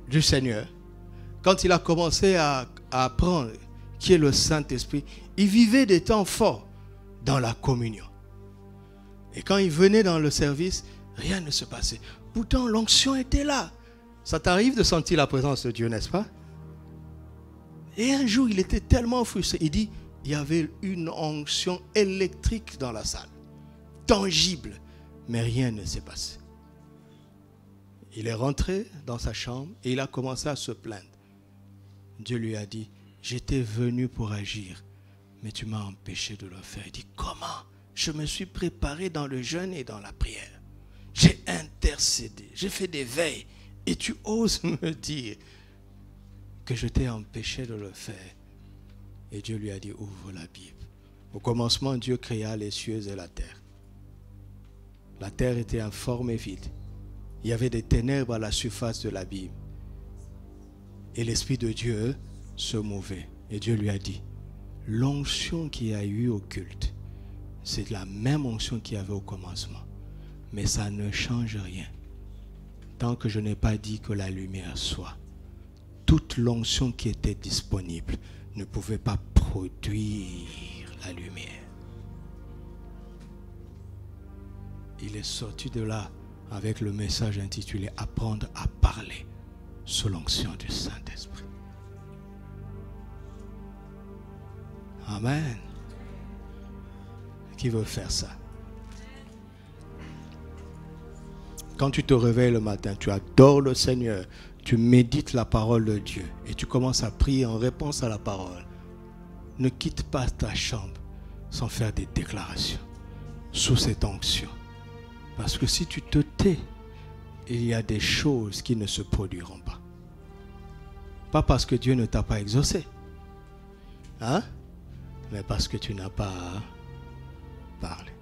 du Seigneur. Quand il a commencé à apprendre qui est le Saint-Esprit, il vivait des temps forts dans la communion. Et quand il venait dans le service, rien ne se passait. Pourtant, l'onction était là. Ça t'arrive de sentir la présence de Dieu, n'est-ce pas? Et un jour, il était tellement frustré. Il dit, il y avait une onction électrique dans la salle. Tangible. Mais rien ne s'est passé. Il est rentré dans sa chambre et il a commencé à se plaindre. Dieu lui a dit, j'étais venu pour agir, mais tu m'as empêché de le faire. Il dit, comment? Je me suis préparé dans le jeûne et dans la prière. J'ai intercédé, j'ai fait des veilles. Et tu oses me dire que je t'ai empêché de le faire. Et Dieu lui a dit, ouvre la Bible. Au commencement, Dieu créa les cieux et la terre. La terre était informe et vide. Il y avait des ténèbres à la surface de l'abîme. Et l'Esprit de Dieu se mouvait. Et Dieu lui a dit, l'onction qu'il y a eu au culte, c'est la même onction qu'il y avait au commencement. Mais ça ne change rien. Tant que je n'ai pas dit que la lumière soit. Toute l'onction qui était disponible ne pouvait pas produire la lumière. Il est sorti de là avec le message intitulé « Apprendre à parler sous l'onction du Saint-Esprit ». Amen. Qui veut faire ça? Quand tu te réveilles le matin, tu adores le Seigneur, tu médites la parole de Dieu et tu commences à prier en réponse à la parole. Ne quitte pas ta chambre sans faire des déclarations sous cette onction. Parce que si tu te tais, il y a des choses qui ne se produiront pas. Pas parce que Dieu ne t'a pas exaucé, hein? Mais parce que tu n'as pas parlé.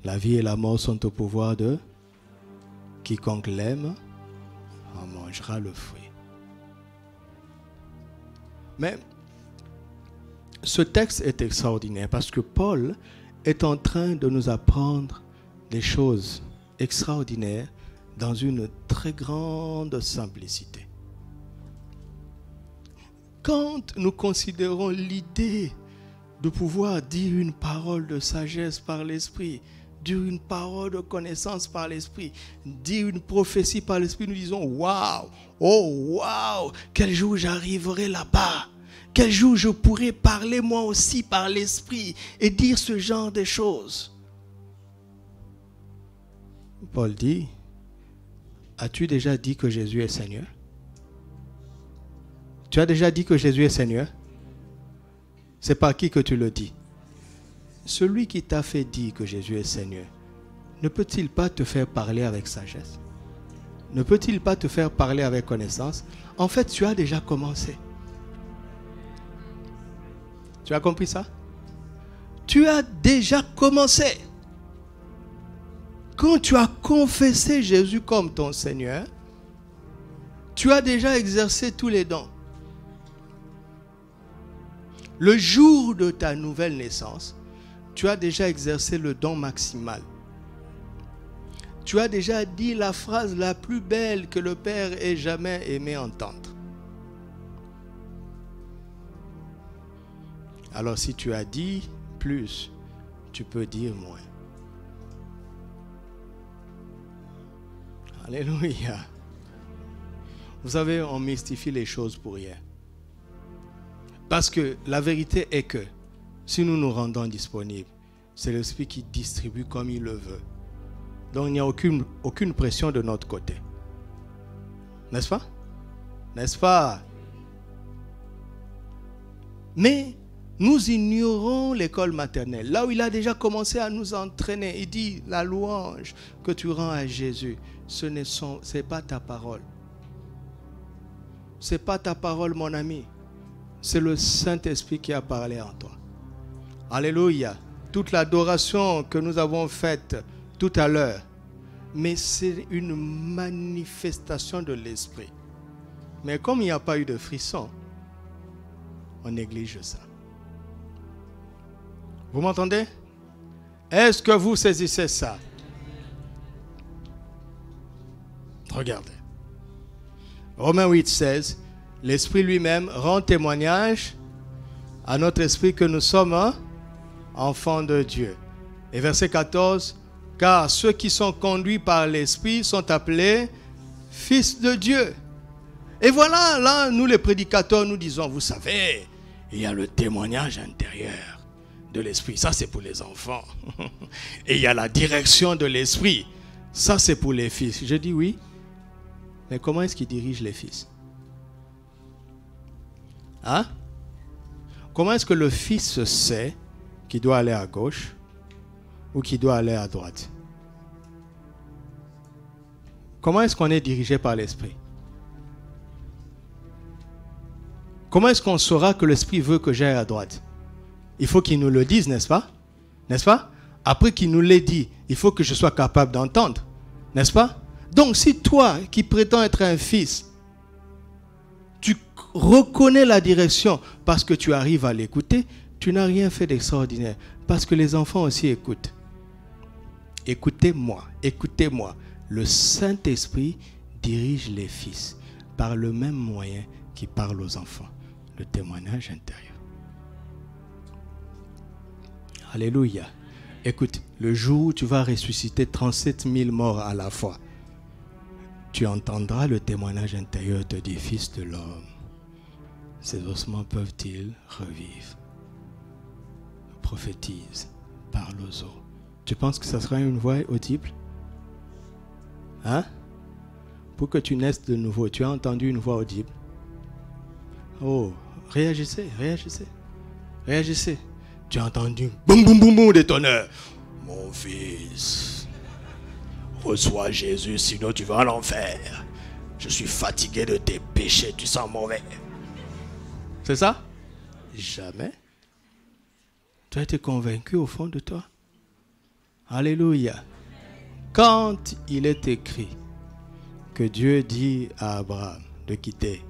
La vie et la mort sont au pouvoir de quiconque l'aime en mangera le fruit. Mais ce texte est extraordinaire parce que Paul est en train de nous apprendre des choses extraordinaires dans une très grande simplicité. Quand nous considérons l'idée de pouvoir dire une parole de sagesse par l'Esprit, dire une parole de connaissance par l'Esprit, dire une prophétie par l'Esprit, nous disons waouh, oh waouh, quel jour j'arriverai là-bas, quel jour je pourrai parler moi aussi par l'Esprit et dire ce genre de choses. Paul dit, as-tu déjà dit que Jésus est Seigneur? Tu as déjà dit que Jésus est Seigneur? C'est par qui que tu le dis? Celui qui t'a fait dire que Jésus est Seigneur, ne peut-il pas te faire parler avec sagesse? Ne peut-il pas te faire parler avec connaissance? En fait, tu as déjà commencé. Tu as compris ça? Tu as déjà commencé. Quand tu as confessé Jésus comme ton Seigneur, tu as déjà exercé tous les dons. Le jour de ta nouvelle naissance, tu as déjà exercé le don maximal. Tu as déjà dit la phrase la plus belle que le Père ait jamais aimé entendre. Alors si tu as dit plus, tu peux dire moins. Alléluia. Vous savez, on mystifie les choses pour rien. Parce que la vérité est que si nous nous rendons disponibles, c'est l'Esprit qui distribue comme il le veut. Donc il n'y a aucune pression de notre côté. N'est-ce pas? N'est-ce pas? Mais nous ignorons l'école maternelle. Là où il a déjà commencé à nous entraîner. Il dit, la louange que tu rends à Jésus, ce n'est pas ta parole. Ce n'est pas ta parole, mon ami. C'est le Saint-Esprit qui a parlé en toi. Alléluia. Toute l'adoration que nous avons faite tout à l'heure, mais c'est une manifestation de l'Esprit. Mais comme il n'y a pas eu de frisson, on néglige ça. Vous m'entendez? Est-ce que vous saisissez ça? Regardez. Romains 8, 16. L'Esprit lui-même rend témoignage à notre esprit que nous sommes enfants de Dieu. Et verset 14. Car ceux qui sont conduits par l'Esprit sont appelés fils de Dieu. Et voilà, là, nous les prédicateurs, nous disons, vous savez, il y a le témoignage intérieur de l'Esprit. Ça, c'est pour les enfants. Et il y a la direction de l'Esprit. Ça, c'est pour les fils. Je dis oui. Mais comment est-ce qu'il dirige les fils? Hein? Comment est-ce que le fils sait qu'il doit aller à gauche ou qu'il doit aller à droite? Comment est-ce qu'on est dirigé par l'Esprit? Comment est-ce qu'on saura que l'Esprit veut que j'aille à droite? Il faut qu'il nous le dise, n'est-ce pas? N'est-ce pas? Après qu'il nous l'ait dit, il faut que je sois capable d'entendre. N'est-ce pas? Donc si toi qui prétends être un fils, tu reconnais la direction parce que tu arrives à l'écouter, tu n'as rien fait d'extraordinaire. Parce que les enfants aussi écoutent. Écoutez-moi, écoutez-moi. Le Saint-Esprit dirige les fils par le même moyen qu'il parle aux enfants. Le témoignage intérieur. Alléluia. Écoute, le jour où tu vas ressusciter 37 000 morts à la fois, tu entendras le témoignage intérieur te dire, fils de l'homme, ces ossements peuvent-ils revivre? Prophétise, parle aux eaux. Tu penses que ça sera une voix audible? Hein? Pour que tu naisses de nouveau, tu as entendu une voix audible? Oh, réagissez, réagissez, réagissez. Tu as entendu boum boum boum boum des tonnerres. Mon fils, reçois Jésus, sinon tu vas en enfer. Je suis fatigué de tes péchés, tu sens mauvais. C'est ça? Jamais. Tu as été convaincu au fond de toi. Alléluia. Quand il est écrit que Dieu dit à Abraham de quitter,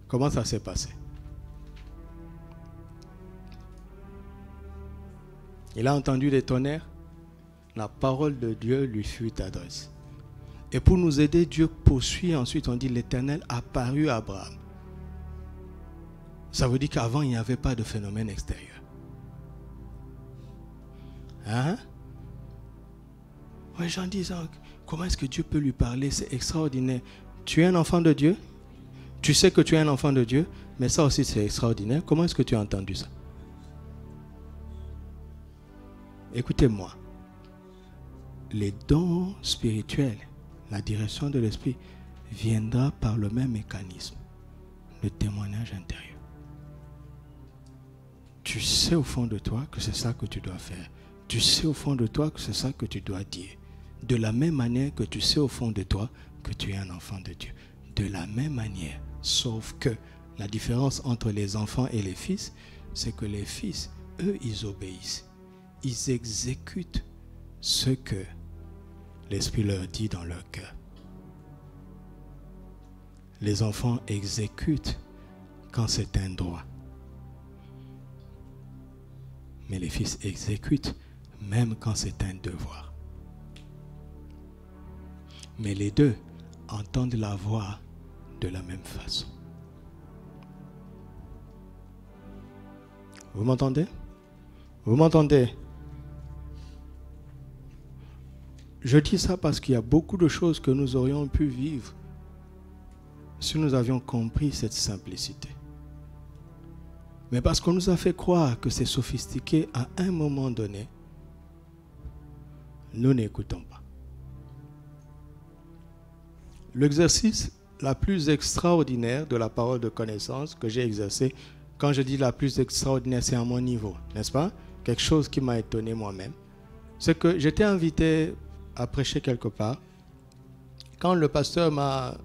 comment ça s'est passé? Il a entendu des tonnerres. La parole de Dieu lui fut adressée. Et pour nous aider, Dieu poursuit ensuite. On dit l'Éternel apparut à Abraham. Ça veut dire qu'avant, il n'y avait pas de phénomène extérieur. Hein? Oui, j'en dis, comment est-ce que Dieu peut lui parler? C'est extraordinaire. Tu es un enfant de Dieu? Tu sais que tu es un enfant de Dieu, mais ça aussi c'est extraordinaire. Comment est-ce que tu as entendu ça? Écoutez-moi. Les dons spirituels, la direction de l'Esprit viendra par le même mécanisme, le témoignage intérieur. Tu sais au fond de toi que c'est ça que tu dois faire. Tu sais au fond de toi que c'est ça que tu dois dire. De la même manière que tu sais au fond de toi que tu es un enfant de Dieu. De la même manière, sauf que la différence entre les enfants et les fils, c'est que les fils, eux, ils obéissent. Ils exécutent ce que l'Esprit leur dit dans leur cœur. Les enfants exécutent quand c'est un droit. Mais les fils exécutent même quand c'est un devoir. Mais les deux entendent la voix de la même façon. Vous m'entendez? Vous m'entendez? Je dis ça parce qu'il y a beaucoup de choses que nous aurions pu vivre si nous avions compris cette simplicité. Mais parce qu'on nous a fait croire que c'est sophistiqué à un moment donné, nous n'écoutons pas. L'exercice la plus extraordinaire de la parole de connaissance que j'ai exercé, quand je dis la plus extraordinaire, c'est à mon niveau, n'est-ce pas? Quelque chose qui m'a étonné moi-même. C'est que j'étais invité à prêcher quelque part. Quand le pasteur m'a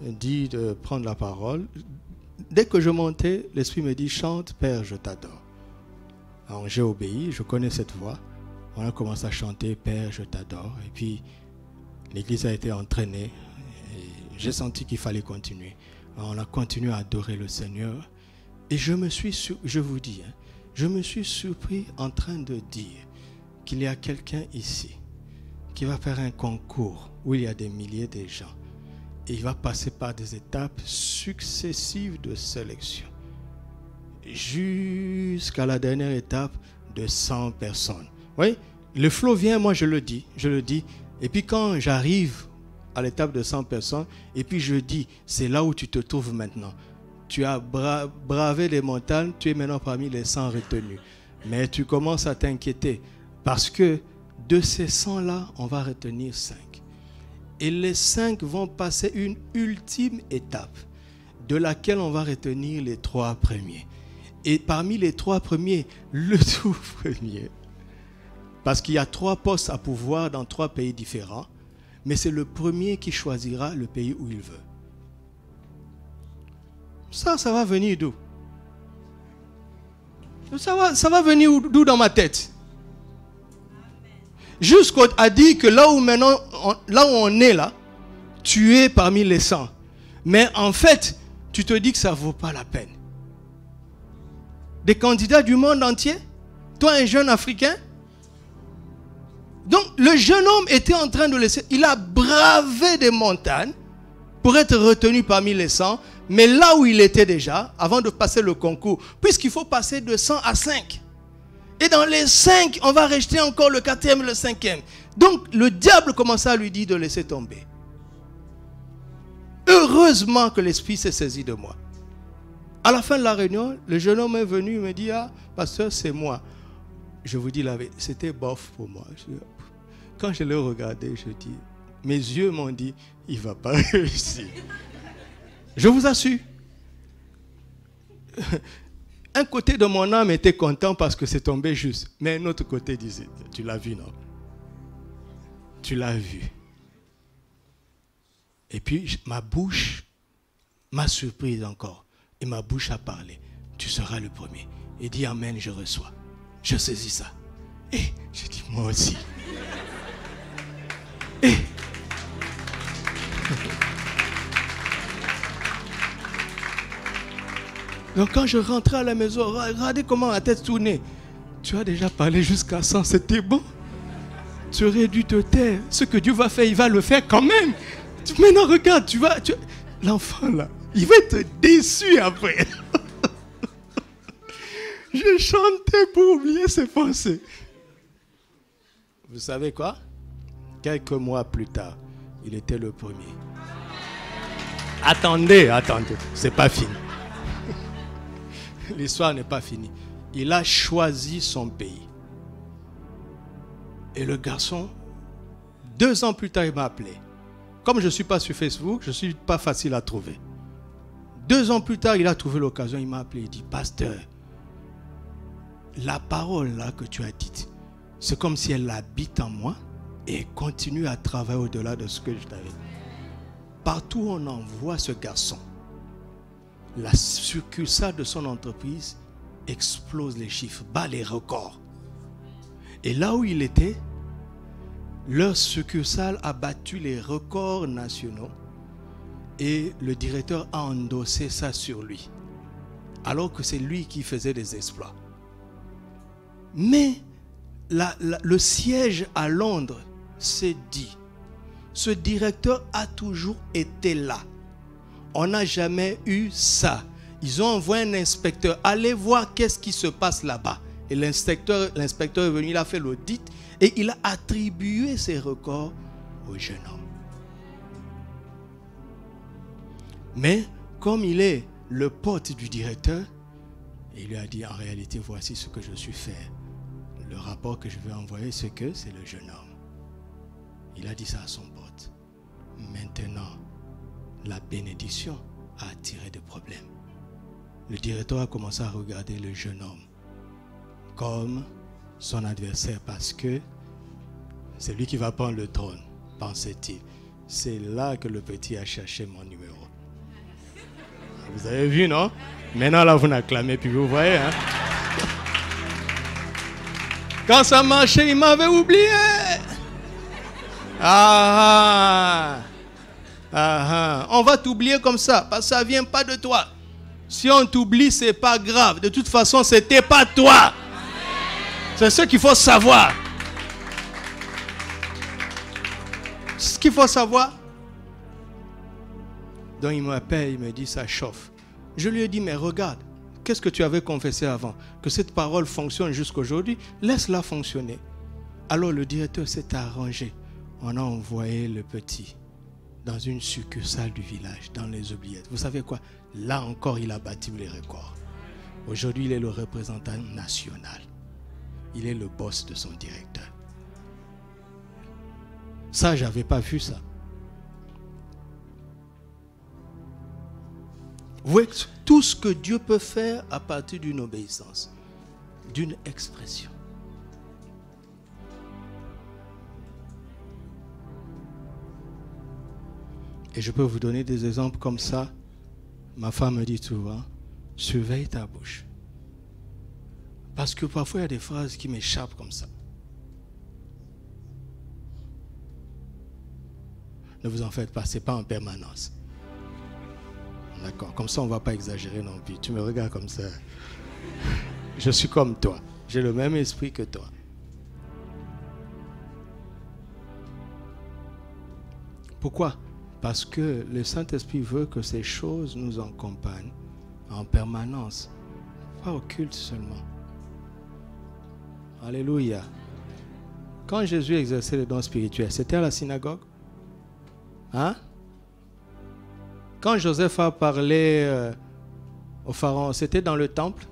dit de prendre la parole, dès que je montais, l'Esprit me dit « Chante, Père, je t'adore ». Alors j'ai obéi, je connais cette voix. On a commencé à chanter « Père, je t'adore ». Et puis, l'église a été entraînée. Et j'ai senti qu'il fallait continuer. Alors, on a continué à adorer le Seigneur. Et je vous dis, je me suis surpris en train de dire qu'il y a quelqu'un ici qui va faire un concours où il y a des milliers de gens. Et il va passer par des étapes successives de sélection. Jusqu'à la dernière étape de 100 personnes. Oui, le flot vient, moi je le dis. Et puis quand j'arrive à l'étape de 100 personnes, et puis je dis, c'est là où tu te trouves maintenant. Tu as bravé les montagnes, tu es maintenant parmi les 100 retenus. Mais tu commences à t'inquiéter parce que de ces 100-là, on va retenir 5. Et les 5 vont passer une ultime étape de laquelle on va retenir les 3 premiers. Et parmi les 3 premiers, le tout premier, parce qu'il y a 3 postes à pouvoir dans 3 pays différents, mais c'est le premier qui choisira le pays où il veut. Ça va venir d'où? Ça va venir d'où dans ma tête? Jusqu'à dire que là où on est là, tu es parmi les 100. Mais en fait, tu te dis que ça ne vaut pas la peine. Des candidats du monde entier? Toi, un jeune Africain? Donc, le jeune homme était en train de laisser... Il a bravé des montagnes pour être retenu parmi les 100. Mais là où il était déjà, avant de passer le concours, puisqu'il faut passer de 100 à 5. Et dans les 5, on va rejeter encore le 4e et le 5e. Donc, le diable commença à lui dire de laisser tomber. Heureusement que l'Esprit s'est saisi de moi. À la fin de la réunion, le jeune homme est venu et me dit, ah, pasteur, c'est moi. Je vous dis la vérité, c'était bof pour moi. Quand je l'ai regardé, je dis, mes yeux m'ont dit, il ne va pas réussir. Je vous assure. Un côté de mon âme était content parce que c'est tombé juste. Mais un autre côté disait, tu l'as vu, non? Tu l'as vu. Et puis, ma bouche m'a surprise encore. Et ma bouche a parlé. Tu seras le premier. Et dit, amen, je reçois. Je saisis ça. Et je dis, moi aussi. Et donc quand je rentrais à la maison, regardez comment la tête tournait. Tu as déjà parlé jusqu'à 100, c'était bon. Tu aurais dû te taire. Ce que Dieu va faire, il va le faire quand même. Maintenant, regarde, l'enfant là, il va être déçu après. Je chantais pour oublier ses pensées. Vous savez quoi? Quelques mois plus tard, il était le premier. Attendez, c'est pas fini. L'histoire n'est pas finie. Il a choisi son pays. Et le garçon, 2 ans plus tard, il m'a appelé. Comme je ne suis pas sur Facebook, je ne suis pas facile à trouver. 2 ans plus tard, il a trouvé l'occasion, il m'a appelé, il dit, pasteur, la parole là que tu as dite, c'est comme si elle habite en moi et continue à travailler au-delà de ce que je t'avais dit. Partout où on envoie ce garçon, la succursale de son entreprise explose les chiffres, bat les records. Et là où il était, leur succursale a battu les records nationaux et le directeur a endossé ça sur lui. Alors que c'est lui qui faisait des exploits. Mais le siège à Londres s'est dit, ce directeur a toujours été là. On n'a jamais eu ça. Ils ont envoyé un inspecteur. Allez voir qu'est-ce qui se passe là-bas. Et l'inspecteur est venu, il a fait l'audit et il a attribué ses records au jeune homme. Mais comme il est le pote du directeur, il lui a dit, en réalité, voici ce que je suis fait. Le rapport que je vais envoyer, c'est que c'est le jeune homme. Il a dit ça à son pote. Maintenant, la bénédiction a attiré des problèmes. Le directeur a commencé à regarder le jeune homme comme son adversaire parce que c'est lui qui va prendre le trône, pensait-il. C'est là que le petit a cherché mon numéro. Vous avez vu, non? Maintenant, là, vous n'acclamez plus, vous voyez, hein? Quand ça marchait, il m'avait oublié. On va t'oublier comme ça, parce que ça ne vient pas de toi. Si on t'oublie, ce n'est pas grave. De toute façon, ce n'était pas toi. C'est ce qu'il faut savoir. Ce qu'il faut savoir. Donc il m'appelle, il me dit, ça chauffe. Je lui ai dit, mais regarde, qu'est-ce que tu avais confessé avant? Que cette parole fonctionne jusqu'aujourd'hui, laisse-la fonctionner. Alors le directeur s'est arrangé. On a envoyé le petit dans une succursale du village, dans les oubliettes. Vous savez quoi? Là encore, il a battu les records. Aujourd'hui, il est le représentant national. Il est le boss de son directeur. Ça, je n'avais pas vu ça. Vous voyez tout ce que Dieu peut faire à partir d'une obéissance, d'une expression. Et je peux vous donner des exemples comme ça. Ma femme me dit souvent, surveille ta bouche. Parce que parfois, il y a des phrases qui m'échappent comme ça. Ne vous en faites pas, ce n'est pas en permanence. D'accord, comme ça, on ne va pas exagérer non plus. Tu me regardes comme ça. Je suis comme toi. J'ai le même esprit que toi. Pourquoi? Parce que le Saint-Esprit veut que ces choses nous accompagnent en permanence. Pas au culte seulement. Alléluia. Quand Jésus exerçait les dons spirituels, c'était à la synagogue? Hein? Quand Joseph a parlé au pharaon, c'était dans le temple?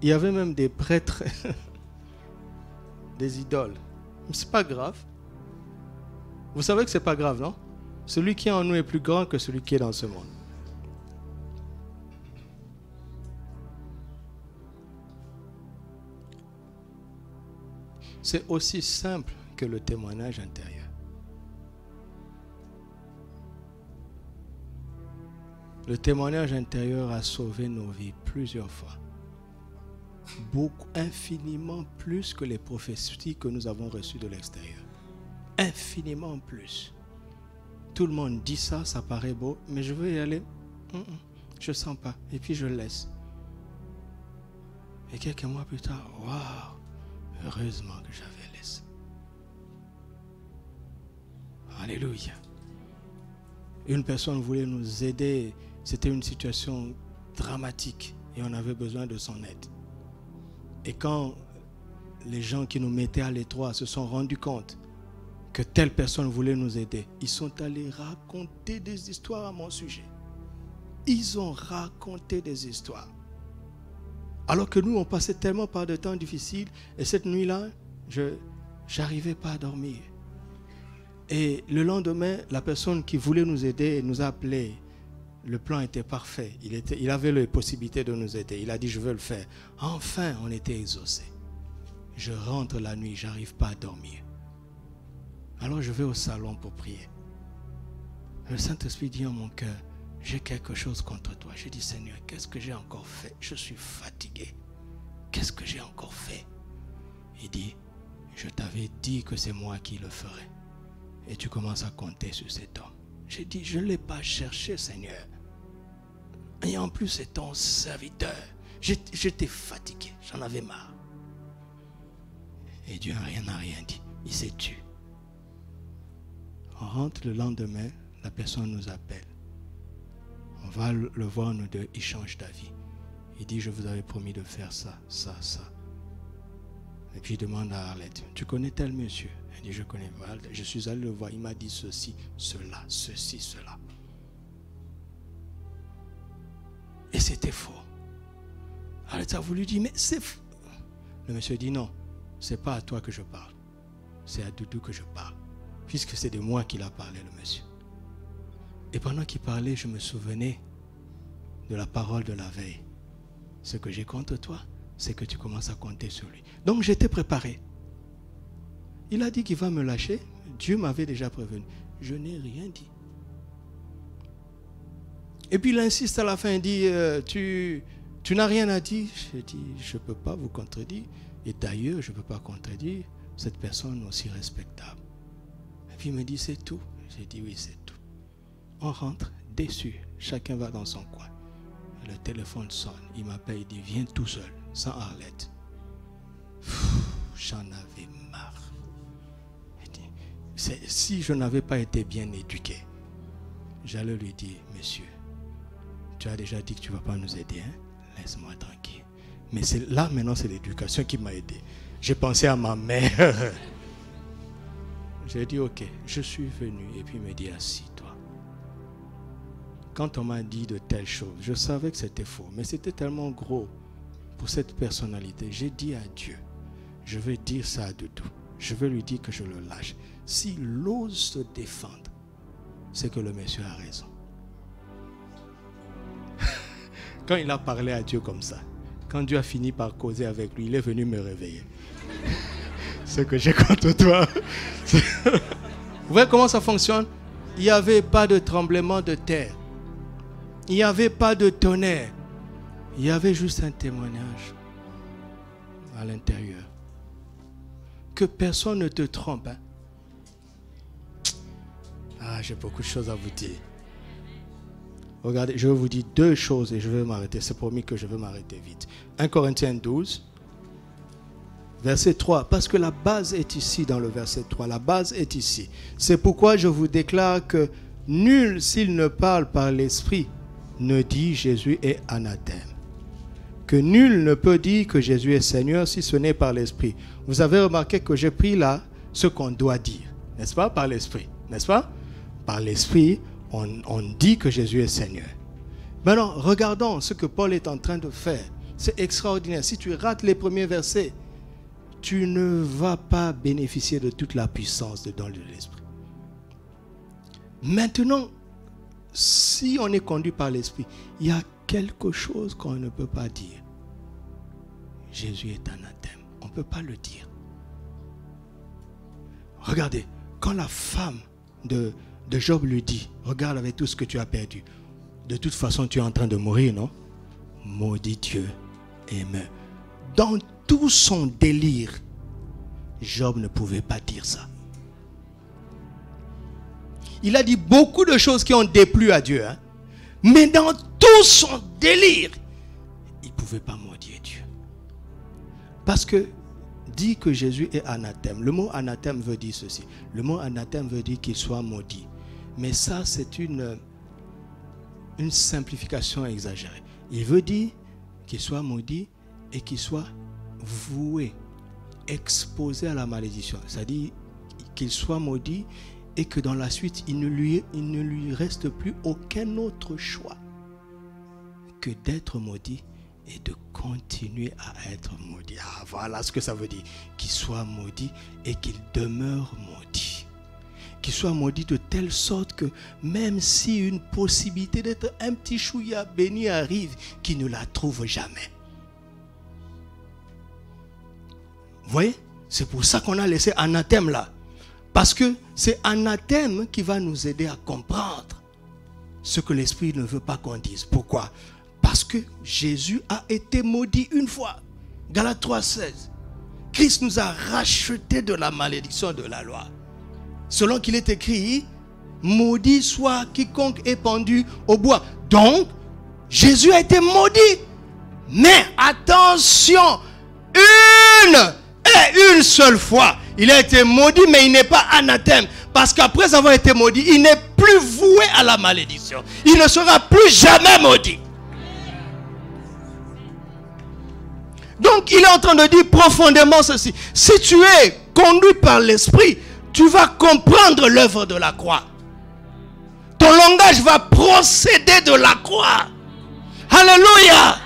Il y avait même des prêtres, des idoles. Mais c'est pas grave. Vous savez que c'est pas grave, non? Celui qui est en nous est plus grand que celui qui est dans ce monde. C'est aussi simple que le témoignage intérieur. Le témoignage intérieur a sauvé nos vies plusieurs fois. Beaucoup, infiniment plus que les prophéties que nous avons reçues de l'extérieur. Infiniment plus. Tout le monde dit ça, ça paraît beau, mais je veux y aller. Je ne sens pas. Et puis je laisse. Et quelques mois plus tard, waouh, heureusement que j'avais laissé. Alléluia. Une personne voulait nous aider. C'était une situation dramatique et on avait besoin de son aide. Et quand les gens qui nous mettaient à l'étroit se sont rendus compte que telle personne voulait nous aider, ils sont allés raconter des histoires à mon sujet. Ils ont raconté des histoires. Alors que nous, on passait tellement par des temps difficiles et cette nuit-là, je n'arrivais pas à dormir. Et le lendemain, la personne qui voulait nous aider nous a appelés. Le plan était parfait. Il avait les possibilités de nous aider. Il a dit, je veux le faire. Enfin, on était exaucés. Je rentre la nuit, je n'arrive pas à dormir. Alors je vais au salon pour prier. Le Saint-Esprit dit en mon cœur, j'ai quelque chose contre toi. Je dis, Seigneur, qu'est-ce que j'ai encore fait? Je suis fatigué. Qu'est-ce que j'ai encore fait? Il dit, je t'avais dit que c'est moi qui le ferai. Et tu commences à compter sur cet homme. J'ai dit, je ne l'ai pas cherché, Seigneur. Et en plus, c'est ton serviteur. J'étais fatigué, j'en avais marre. Et Dieu n'a rien dit. Il s'est tué. On rentre le lendemain, la personne nous appelle. On On va le voir, nous deux, il change d'avis. Il dit, je vous avais promis de faire ça, ça, ça. Et puis il demande à Arlette, tu connais tel monsieur? Elle dit, je connais. Je suis allé le voir, il m'a dit ceci, cela, ceci, cela. Et c'était faux. Arlette a voulu dire, mais c'est faux. Le monsieur dit, non, c'est pas à toi que je parle. C'est à Doudou que je parle. Puisque c'est de moi qu'il a parlé, le monsieur. Et pendant qu'il parlait, je me souvenais de la parole de la veille. Ce que j'ai contre toi, c'est que tu commences à compter sur lui. Donc j'étais préparé. Il a dit qu'il va me lâcher. Dieu m'avait déjà prévenu. Je n'ai rien dit. Et puis il insiste à la fin, il dit, tu n'as rien à dire. J'ai dit, je ne peux pas vous contredire. Et d'ailleurs, je ne peux pas contredire cette personne aussi respectable. Et puis il me dit, c'est tout. J'ai dit, oui, c'est tout. On rentre déçu. Chacun va dans son coin. Le téléphone sonne. Il m'appelle, il dit, viens tout seul, sans Arlette. J'en avais marre. Si je n'avais pas été bien éduqué, j'allais lui dire, monsieur, tu as déjà dit que tu ne vas pas nous aider, hein? Laisse-moi tranquille. Mais là, maintenant, c'est l'éducation qui m'a aidé. J'ai pensé à ma mère. J'ai dit, ok, je suis venu. Et puis il me dit, assis-toi. Quand on m'a dit de telles choses, je savais que c'était faux, mais c'était tellement gros pour cette personnalité. J'ai dit à Dieu, je vais dire ça à Doudou. Je vais lui dire que je le lâche. S'il ose se défendre, c'est que le monsieur a raison. Quand il a parlé à Dieu comme ça, quand Dieu a fini par causer avec lui, il est venu me réveiller. Ce que j'ai contre toi. Vous voyez comment ça fonctionne? Il n'y avait pas de tremblement de terre. Il n'y avait pas de tonnerre. Il y avait juste un témoignage à l'intérieur. Que personne ne te trompe. Hein? Ah, j'ai beaucoup de choses à vous dire. Regardez, je vais vous dire deux choses et je vais m'arrêter. C'est promis que je vais m'arrêter vite. 1 Corinthiens 12, verset 3. Parce que la base est ici dans le verset 3. La base est ici. C'est pourquoi je vous déclare que nul, s'il ne parle par l'esprit, ne dit Jésus est anathème. Que nul ne peut dire que Jésus est Seigneur si ce n'est par l'esprit. Vous avez remarqué que j'ai pris là ce qu'on doit dire. N'est-ce pas? Par l'esprit. N'est-ce pas? Par l'esprit, on dit que Jésus est Seigneur. Maintenant, regardons ce que Paul est en train de faire. C'est extraordinaire. Si tu rates les premiers versets, tu ne vas pas bénéficier de toute la puissance de don de l'esprit. Maintenant, si on est conduit par l'esprit, il y a quelque chose qu'on ne peut pas dire. Jésus est anathème. On ne peut pas le dire. Regardez, quand la femme de Job lui dit, regarde avec tout ce que tu as perdu. De toute façon, tu es en train de mourir, non? Maudit Dieu et meurt. Dans tout son délire, Job ne pouvait pas dire ça. Il a dit beaucoup de choses qui ont déplu à Dieu. Hein? Mais dans tout son délire, il ne pouvait pas maudire Dieu. Parce que dit que Jésus est anathème. Le mot anathème veut dire ceci. Le mot anathème veut dire qu'il soit maudit. Mais ça, c'est une simplification exagérée. Il veut dire qu'il soit maudit et qu'il soit voué, exposé à la malédiction. C'est-à-dire qu'il soit maudit et que dans la suite, il ne lui reste plus aucun autre choix que d'être maudit et de continuer à être maudit. Ah, voilà ce que ça veut dire. Qu'il soit maudit et qu'il demeure maudit. Qu'il soit maudit de telle sorte que même si une possibilité d'être un petit chouïa béni arrive, qu'il ne la trouve jamais. Vous voyez? C'est pour ça qu'on a laissé anathème là. Parce que c'est anathème qui va nous aider à comprendre ce que l'Esprit ne veut pas qu'on dise. Pourquoi? Parce que Jésus a été maudit une fois. Galates 3,16. Christ nous a rachetés de la malédiction de la loi. Selon qu'il est écrit, maudit soit quiconque est pendu au bois. Donc, Jésus a été maudit. Mais attention, une seule fois, il a été maudit, mais il n'est pas anathème. Parce qu'après avoir été maudit, il n'est plus voué voué à la malédiction. Il ne sera plus jamais maudit. Donc, il est en train de dire profondément ceci. Si tu es conduit par l'Esprit, tu vas comprendre l'œuvre de la croix. Ton langage va procéder de la croix. Alléluia.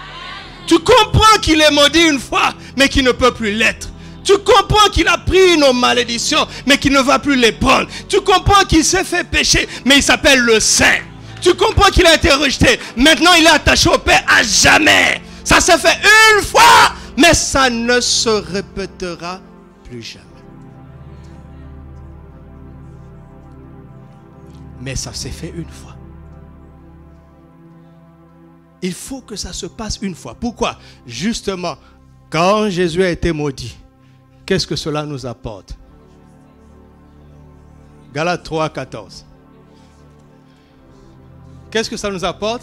Tu comprends qu'il est maudit une fois, mais qu'il ne peut plus l'être. Tu comprends qu'il a pris nos malédictions, mais qu'il ne va plus les prendre. Tu comprends qu'il s'est fait pécher, mais il s'appelle le Saint. Tu comprends qu'il a été rejeté. Maintenant, il est attaché au Père à jamais. Ça s'est fait une fois, mais ça ne se répétera plus jamais. Mais ça s'est fait une fois. Il faut que ça se passe une fois. Pourquoi? Justement, quand Jésus a été maudit, qu'est-ce que cela nous apporte? Galates 3, 14. Qu'est-ce que ça nous apporte?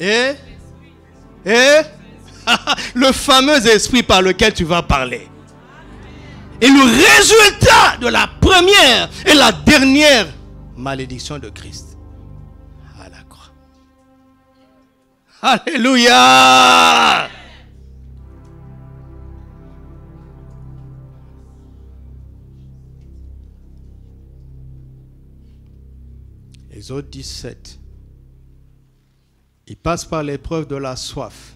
Et le fameux esprit par lequel tu vas parler. Et le résultat de la première et la dernière malédiction de Christ à la croix. Alléluia! Exode 17. Il passe par l'épreuve de la soif.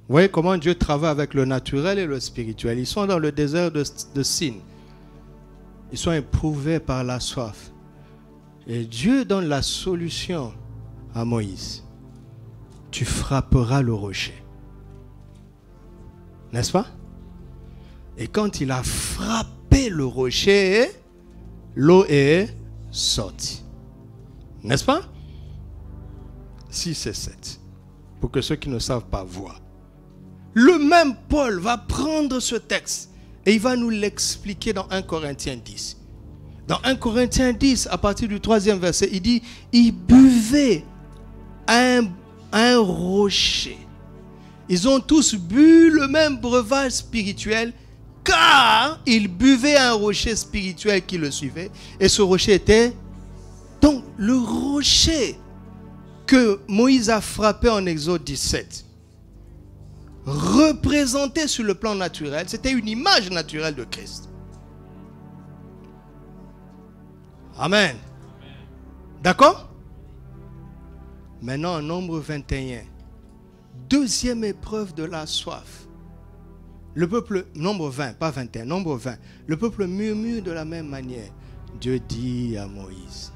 Vous voyez comment Dieu travaille avec le naturel et le spirituel. Ils sont dans le désert de Sin. Ils sont éprouvés par la soif. Et Dieu donne la solution à Moïse. Tu frapperas le rocher. N'est-ce pas? Et quand il a frappé le rocher, l'eau est sortie. N'est-ce pas? 6 et 7. Pour que ceux qui ne savent pas voient. Le même Paul va prendre ce texte et il va nous l'expliquer dans 1 Corinthiens 10. Dans 1 Corinthiens 10, à partir du 3e verset, il dit, ils buvaient un rocher. Ils ont tous bu le même breuvage spirituel car ils buvaient un rocher spirituel qui le suivait. Et ce rocher était donc le rocher que Moïse a frappé en Exode 17. Représenté sur le plan naturel, c'était une image naturelle de Christ. Amen. D'accord? Maintenant, en Nombre 21, deuxième épreuve de la soif. Le peuple, Nombre 20, pas 21, Nombre 20. Le peuple murmure de la même manière. Dieu dit à Moïse,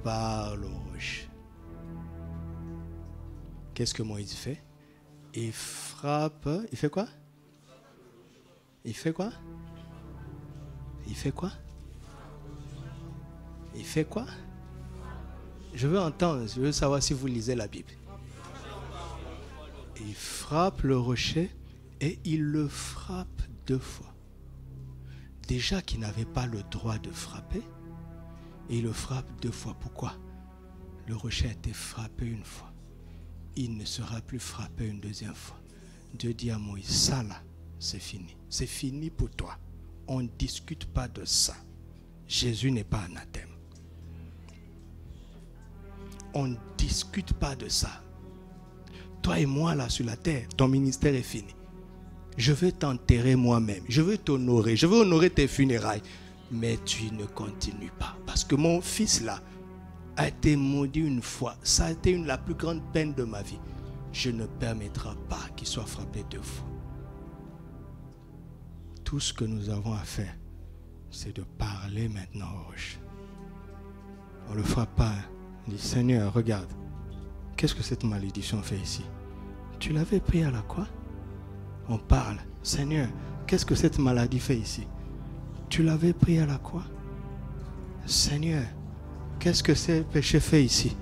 parle au rocher. Qu'est-ce que Moïse fait? Il frappe. Il fait quoi? Il fait quoi? Il fait quoi? Il fait quoi? Je veux entendre, je veux savoir si vous lisez la Bible. Il frappe le rocher et il le frappe 2 fois. Déjà qu'il n'avait pas le droit de frapper, il le frappe 2 fois. Pourquoi? Le rocher a été frappé une fois. Il ne sera plus frappé une deuxième fois. Dieu dit à Moïse, ça là, c'est fini. C'est fini pour toi. On ne discute pas de ça. Jésus n'est pas anathème. On ne discute pas de ça. Toi et moi là sur la terre, ton ministère est fini. Je vais t'enterrer moi-même. Je vais t'honorer. Je vais honorer tes funérailles. Mais tu ne continues pas. Parce que mon fils là a été maudit une fois. Ça a été la plus grande peine de ma vie. Je ne permettrai pas qu'il soit frappé 2 fois. Tout ce que nous avons à faire, c'est de parler maintenant au rocher. On ne le frappe pas. On dit, Seigneur, regarde. Qu'est-ce que cette malédiction fait ici? Tu l'avais pris à la croix? On parle. Seigneur, qu'est-ce que cette maladie fait ici? Tu l'avais pris à la croix? Seigneur, qu'est-ce que ce péché fait ici?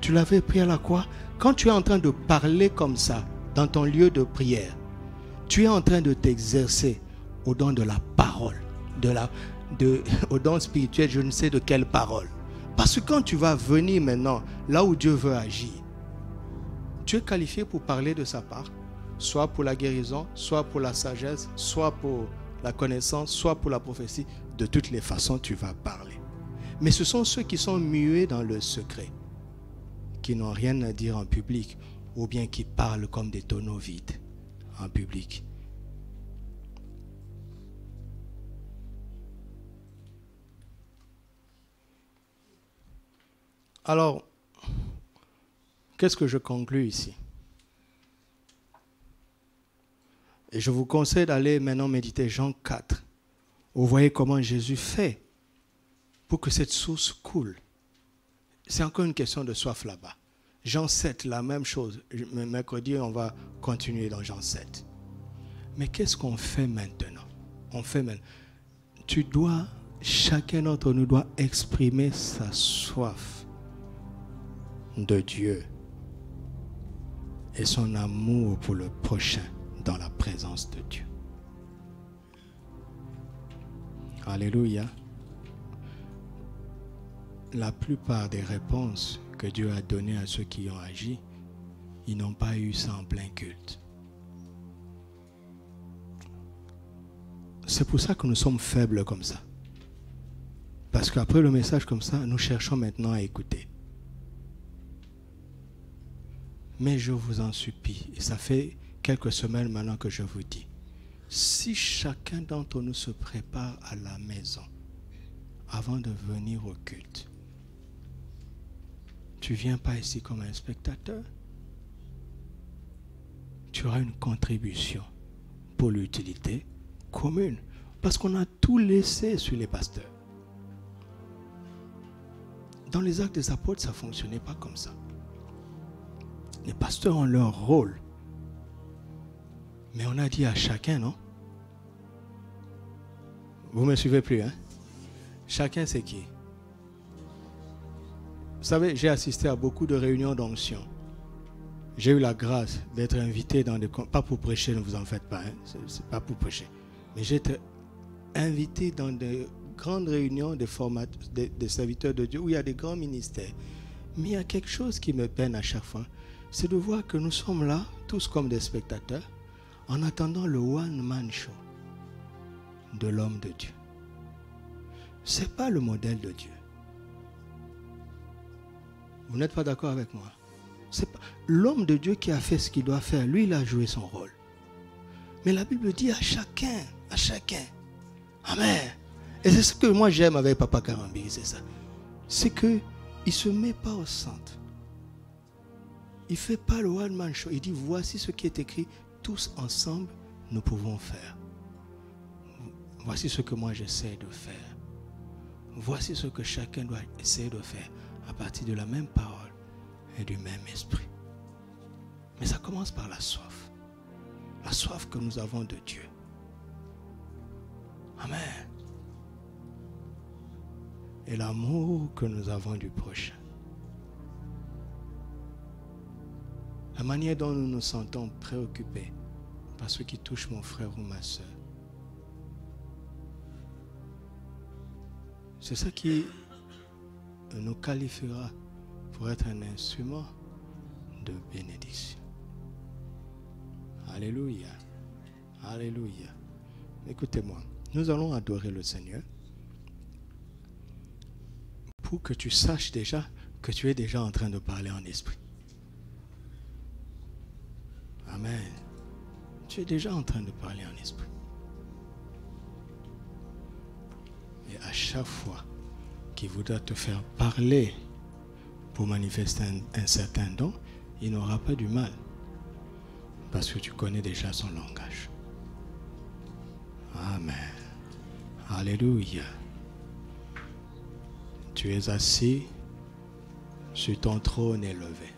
Tu l'avais pris à la croix? Quand tu es en train de parler comme ça, dans ton lieu de prière, tu es en train de t'exercer au don de la parole, au don spirituel, je ne sais de quelle parole. Parce que quand tu vas venir maintenant, là où Dieu veut agir, tu es qualifié pour parler de sa part, soit pour la guérison, soit pour la sagesse, soit pour la connaissance, soit pour la prophétie. De toutes les façons, tu vas parler. Mais ce sont ceux qui sont muets dans le secret, qui n'ont rien à dire en public, ou bien qui parlent comme des tonneaux vides en public. Alors, qu'est-ce que je conclus ici? Et je vous conseille d'aller maintenant méditer Jean 4. Vous voyez comment Jésus fait pour que cette source coule. C'est encore une question de soif là-bas. Jean 7, la même chose. Mercredi, on va continuer dans Jean 7. Mais qu'est-ce qu'on fait maintenant? Tu dois, chacun d'entre nous doit exprimer sa soif de Dieu et son amour pour le prochain dans la présence de Dieu. Alléluia. La plupart des réponses que Dieu a données à ceux qui ont agi, ils n'ont pas eu ça en plein culte. C'est pour ça que nous sommes faibles comme ça. Parce qu'après le message comme ça, nous cherchons maintenant à écouter. Mais je vous en supplie, et ça fait quelques semaines maintenant que je vous dis, si chacun d'entre nous se prépare à la maison avant de venir au culte, tu ne viens pas ici comme un spectateur, tu auras une contribution pour l'utilité commune, parce qu'on a tout laissé sur les pasteurs. Dans les actes des apôtres, ça ne fonctionnait pas comme ça. Les pasteurs ont leur rôle. Mais on a dit à chacun, non? Vous ne me suivez plus, hein? Chacun, c'est qui? Vous savez, j'ai assisté à beaucoup de réunions d'onction. J'ai eu la grâce d'être invité dans des... Pas pour prêcher, ne vous en faites pas, hein? C'est pas pour prêcher. Mais j'ai été invité dans de grandes réunions des serviteurs de Dieu où il y a des grands ministères. Mais il y a quelque chose qui me peine à chaque fois. C'est de voir que nous sommes là, tous comme des spectateurs, en attendant le one-man show de l'homme de Dieu. Ce n'est pas le modèle de Dieu. Vous n'êtes pas d'accord avec moi? C'est pas l'homme de Dieu qui a fait ce qu'il doit faire. Lui, il a joué son rôle. Mais la Bible dit à chacun. Amen. Et c'est ce que moi j'aime avec Papa Karambi, c'est ça. C'est qu'il ne se met pas au centre. Il ne fait pas le one-man show. Il dit, voici ce qui est écrit, tous ensemble, nous pouvons faire. Voici ce que moi j'essaie de faire. Voici ce que chacun doit essayer de faire à partir de la même parole et du même esprit. Mais ça commence par la soif. La soif que nous avons de Dieu. Amen. Et l'amour que nous avons du prochain. La manière dont nous nous sentons préoccupés par ce qui touche mon frère ou ma soeur. C'est ça qui nous qualifiera pour être un instrument de bénédiction. Alléluia. Alléluia. Écoutez-moi, nous allons adorer le Seigneur pour que tu saches déjà que tu es déjà en train de parler en esprit. Amen. Tu es déjà en train de parler en esprit. Et à chaque fois qu'il voudra te faire parler pour manifester un certain don, il n'aura pas du mal. Parce que tu connais déjà son langage. Amen. Alléluia. Tu es assis sur ton trône élevé.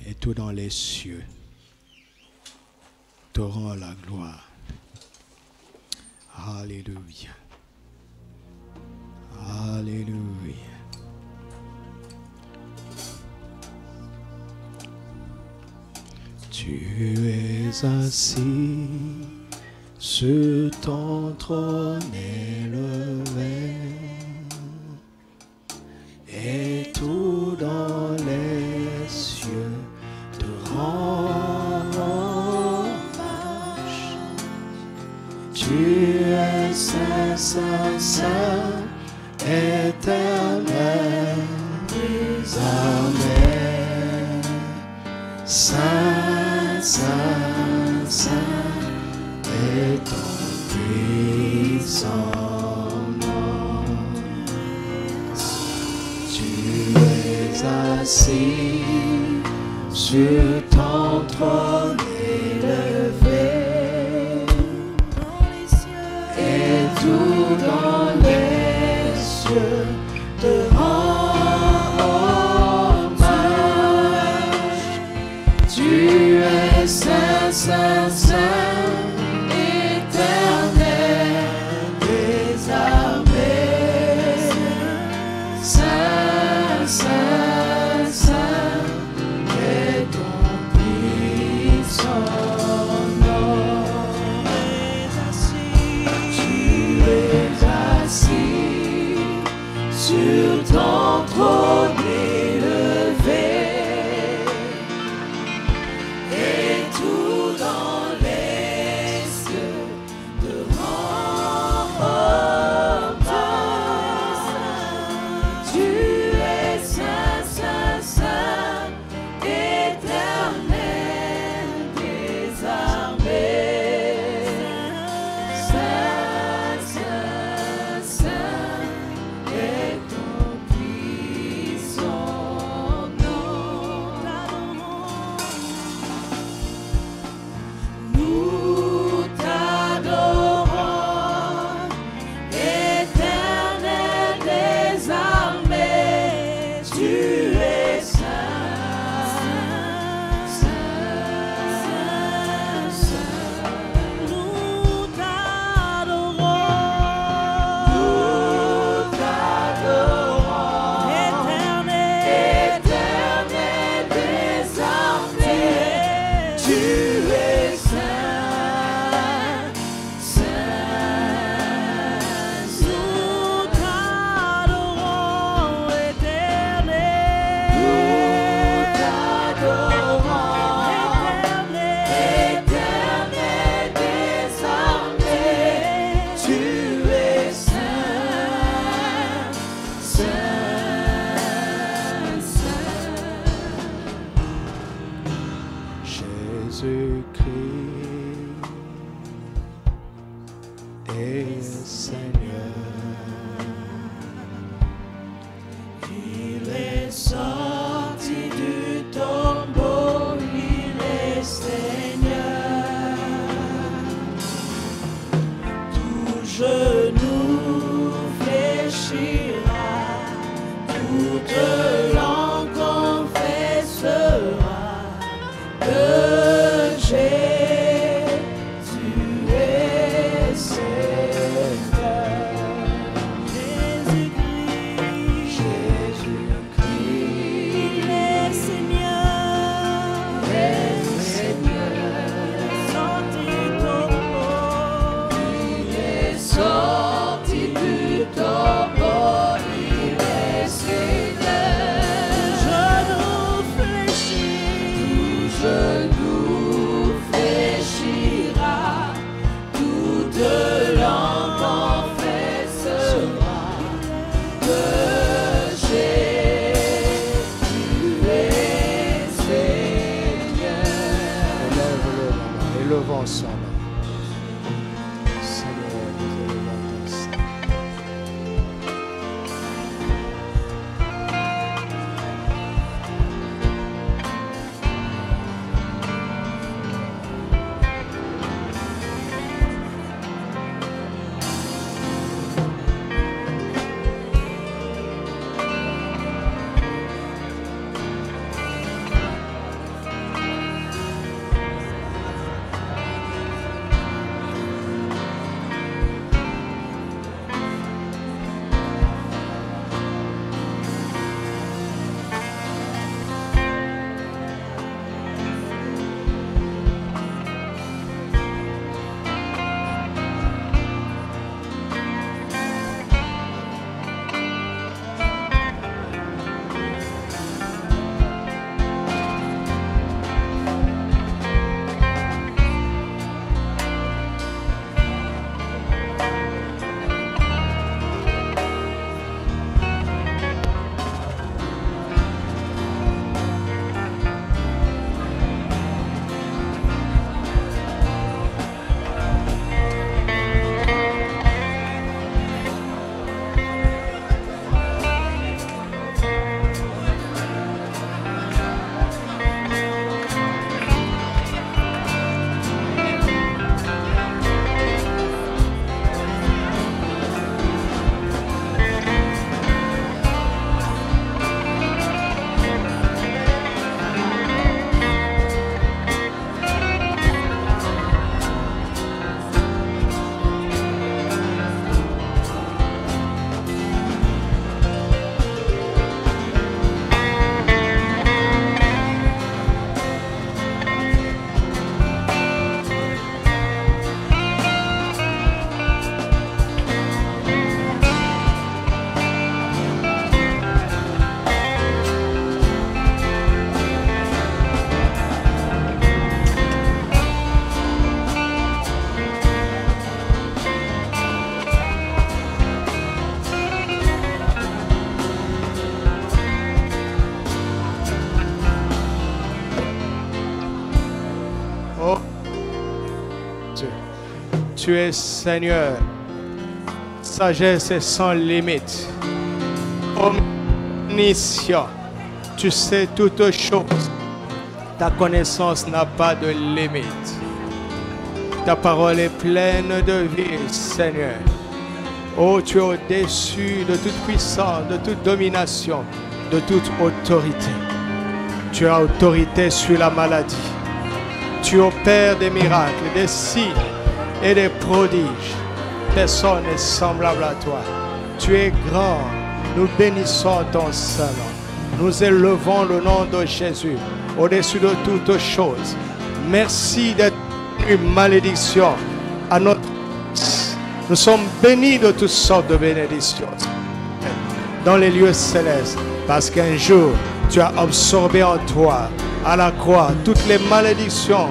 Et tout dans les cieux te rend la gloire. Alléluia. Alléluia. Tu es assis sur ton trône élevé. Et tout dans les cieux te rend hommage. Tu es saint, saint, saint, Éternel des armées, Saint, Saint, Saint est ton puissant nom. Tu es assis sur ton trône élevé, et tout dans les cieux te rend hommage. Tu es saint, saint, saint, éternel des armées, saint, saint, saint est ton puissant nom. Tu es assis sur ton trône élevé, et tout dans les cieux te rend hommage. Tu es saint, saint, saint, éternel des armées, saint, saint, saint est ton puissant nom. Nous t'adorons, éternel des armées, tu es saint, saint, saint. Nous t'adorons, éternel des armées, tu es saint, saint. Nous t'adorons, éternel. Nous t'adorons, éternel des armées, tu es saint, saint, saint. Jésus-Christ est Seigneur. Il est sorti du tombeau, il est Seigneur. Tout genou fléchira, toute langue confessera que Jésus est Seigneur. Jésus-Christ, il est Seigneur. Il est Seigneur. Sorti du tombeau, il est sorti. tu es Seigneur. Sagesse est sans limite. Omniscient. Tu sais toutes choses. Ta connaissance n'a pas de limite. Ta parole est pleine de vie, Seigneur. Oh, tu es au-dessus de toute puissance, de toute domination, de toute autorité. Tu as autorité sur la maladie. Tu opères des miracles, des signes et des prodiges. Personne n'est semblable à toi. Tu es grand. Nous bénissons ton saint nom. Nous élevons le nom de Jésus au-dessus de toutes choses. Merci d'être une malédiction à notre vie. Nous sommes bénis de toutes sortes de bénédictions dans les lieux célestes, parce qu'un jour, tu as absorbé en toi, à la croix, toutes les malédictions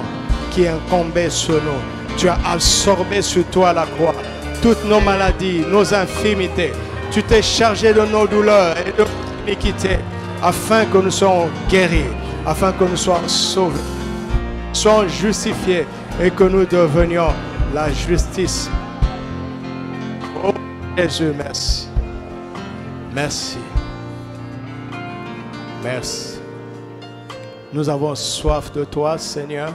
qui incombaient sur nous. Tu as absorbé sur toi à la croix toutes nos maladies, nos infirmités. Tu t'es chargé de nos douleurs et de nos iniquités, afin que nous soyons guéris, afin que nous soyons sauvés, soyons justifiés et que nous devenions la justice. Oh Jésus, merci. Merci. Merci. Nous avons soif de toi, Seigneur.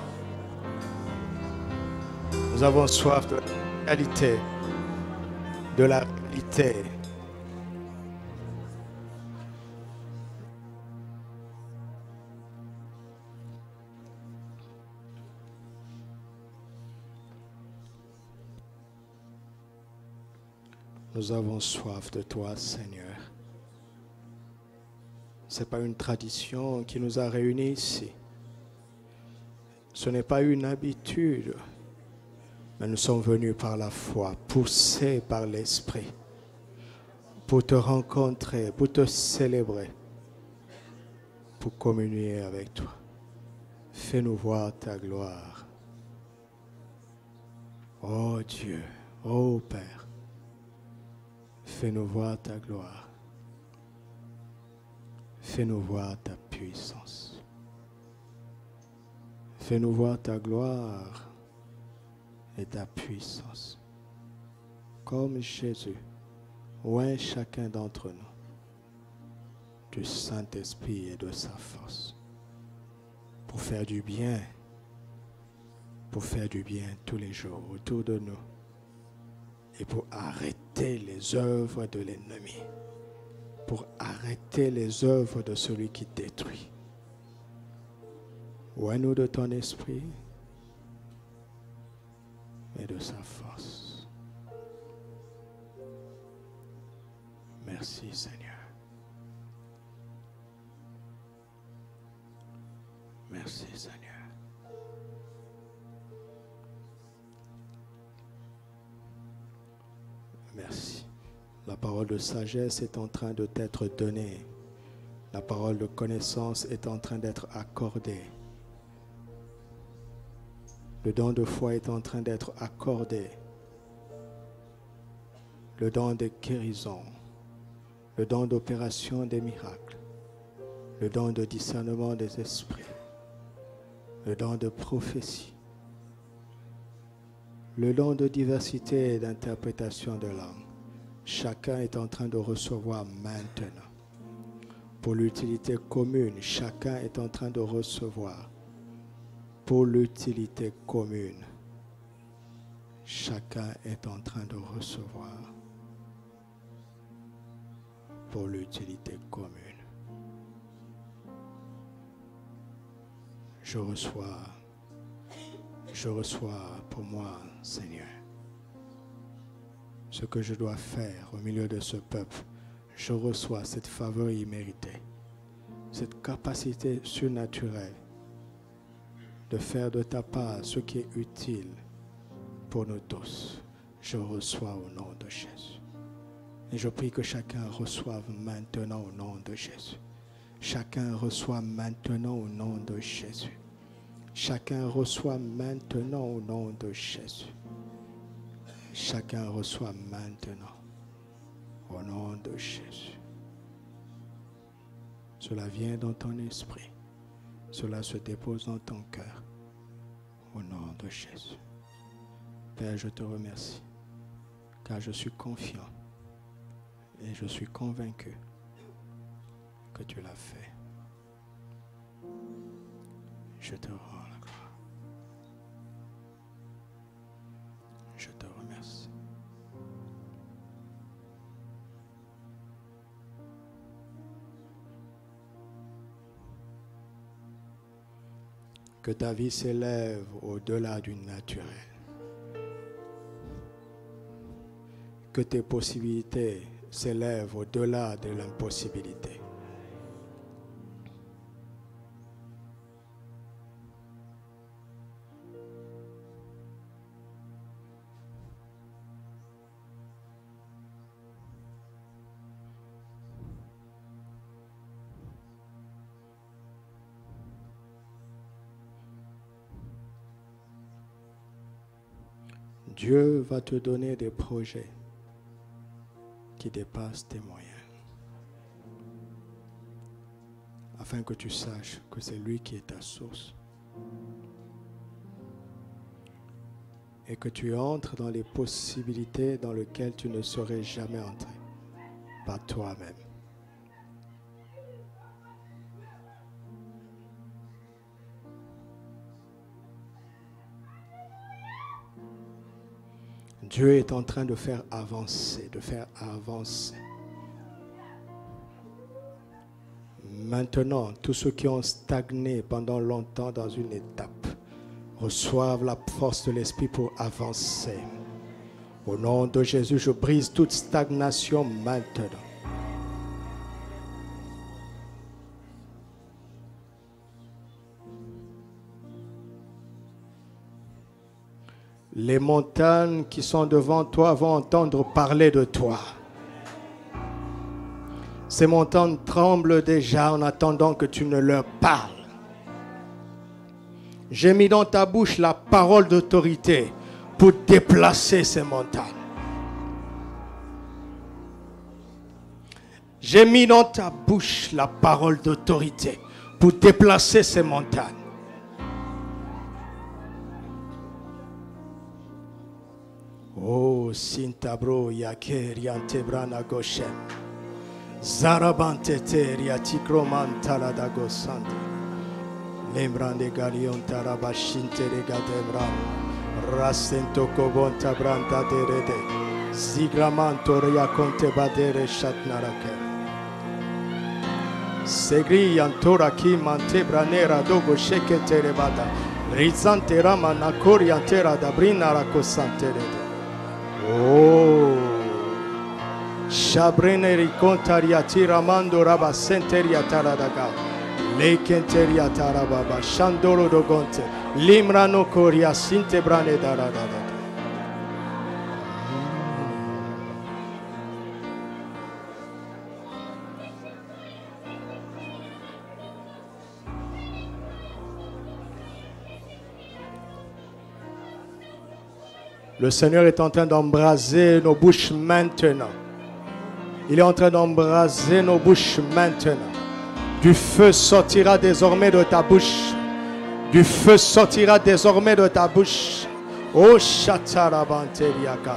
Nous avons soif de la réalité. De la réalité. Nous avons soif de toi, Seigneur. Ce n'est pas une tradition qui nous a réunis ici. Ce n'est pas une habitude. Mais nous sommes venus par la foi, poussés par l'Esprit, pour te rencontrer, pour te célébrer, pour communier avec toi. Fais-nous voir ta gloire. Oh Dieu, oh Père, fais-nous voir ta gloire. Fais-nous voir ta puissance. Fais-nous voir ta gloire et ta puissance. Comme Jésus, oint chacun d'entre nous du Saint-Esprit et de sa force pour faire du bien tous les jours autour de nous et pour arrêter les œuvres de l'ennemi, pour arrêter les œuvres de celui qui détruit. Oint-nous de ton esprit et de sa force. Merci Seigneur. Merci Seigneur. Merci. La parole de sagesse est en train de t'être donnée. La parole de connaissance est en train d'être accordée. Le don de foi est en train d'être accordé. Le don de guérison, le don d'opération des miracles, le don de discernement des esprits, le don de prophétie, le don de diversité et d'interprétation de langue. Chacun est en train de recevoir maintenant. Pour l'utilité commune, chacun est en train de recevoir. Pour l'utilité commune, chacun est en train de recevoir. Pour l'utilité commune. Je reçois pour moi, Seigneur, ce que je dois faire au milieu de ce peuple. Je reçois cette faveur imméritée, cette capacité surnaturelle de faire de ta part ce qui est utile pour nous tous. Je reçois au nom de Jésus. Et je prie que chacun reçoive maintenant au nom de Jésus. Chacun reçoit maintenant au nom de Jésus. Chacun reçoit maintenant au nom de Jésus. Chacun reçoit maintenant au nom de Jésus. Cela vient dans ton esprit. Cela se dépose dans ton cœur. Au nom de Jésus. Père, je te remercie, car je suis confiant et je suis convaincu que tu l'as fait. Je te rends la gloire. Je te remercie. Que ta vie s'élève au-delà du naturel. Que tes possibilités s'élèvent au-delà de l'impossibilité. Dieu va te donner des projets qui dépassent tes moyens, afin que tu saches que c'est lui qui est ta source et que tu entres dans les possibilités dans lesquelles tu ne serais jamais entré par toi-même. Dieu est en train de faire avancer, Maintenant, tous ceux qui ont stagné pendant longtemps dans une étape reçoivent la force de l'Esprit pour avancer. Au nom de Jésus, je brise toute stagnation maintenant. Les montagnes qui sont devant toi vont entendre parler de toi. Ces montagnes tremblent déjà en attendant que tu ne leur parles. J'ai mis dans ta bouche la parole d'autorité pour déplacer ces montagnes. J'ai mis dans ta bouche la parole d'autorité pour déplacer ces montagnes. Oh, Sintabro, Yaker, Yantebrana Goshem. Zarabanteteria tikroman taradago sante. Lembrande galion tarabashinte regademran. Rasento kobon tabranta derede. Zigramanto riaconte badere shatnarake. Segri antora ki mantebranera dogo sheke terebada. Rizante rama nakori antera dabrina rakosanterede. Oh. Shabrene ricontaria tiramando raba senteria taradaga. Lekenteria tarababa. Shandoro dogonte. Limrano koria sinte brane daradada. Le Seigneur est en train d'embraser nos bouches maintenant. Il est en train d'embraser nos bouches maintenant. Du feu sortira désormais de ta bouche. Du feu sortira désormais de ta bouche. Oh Chatarabanteriaka.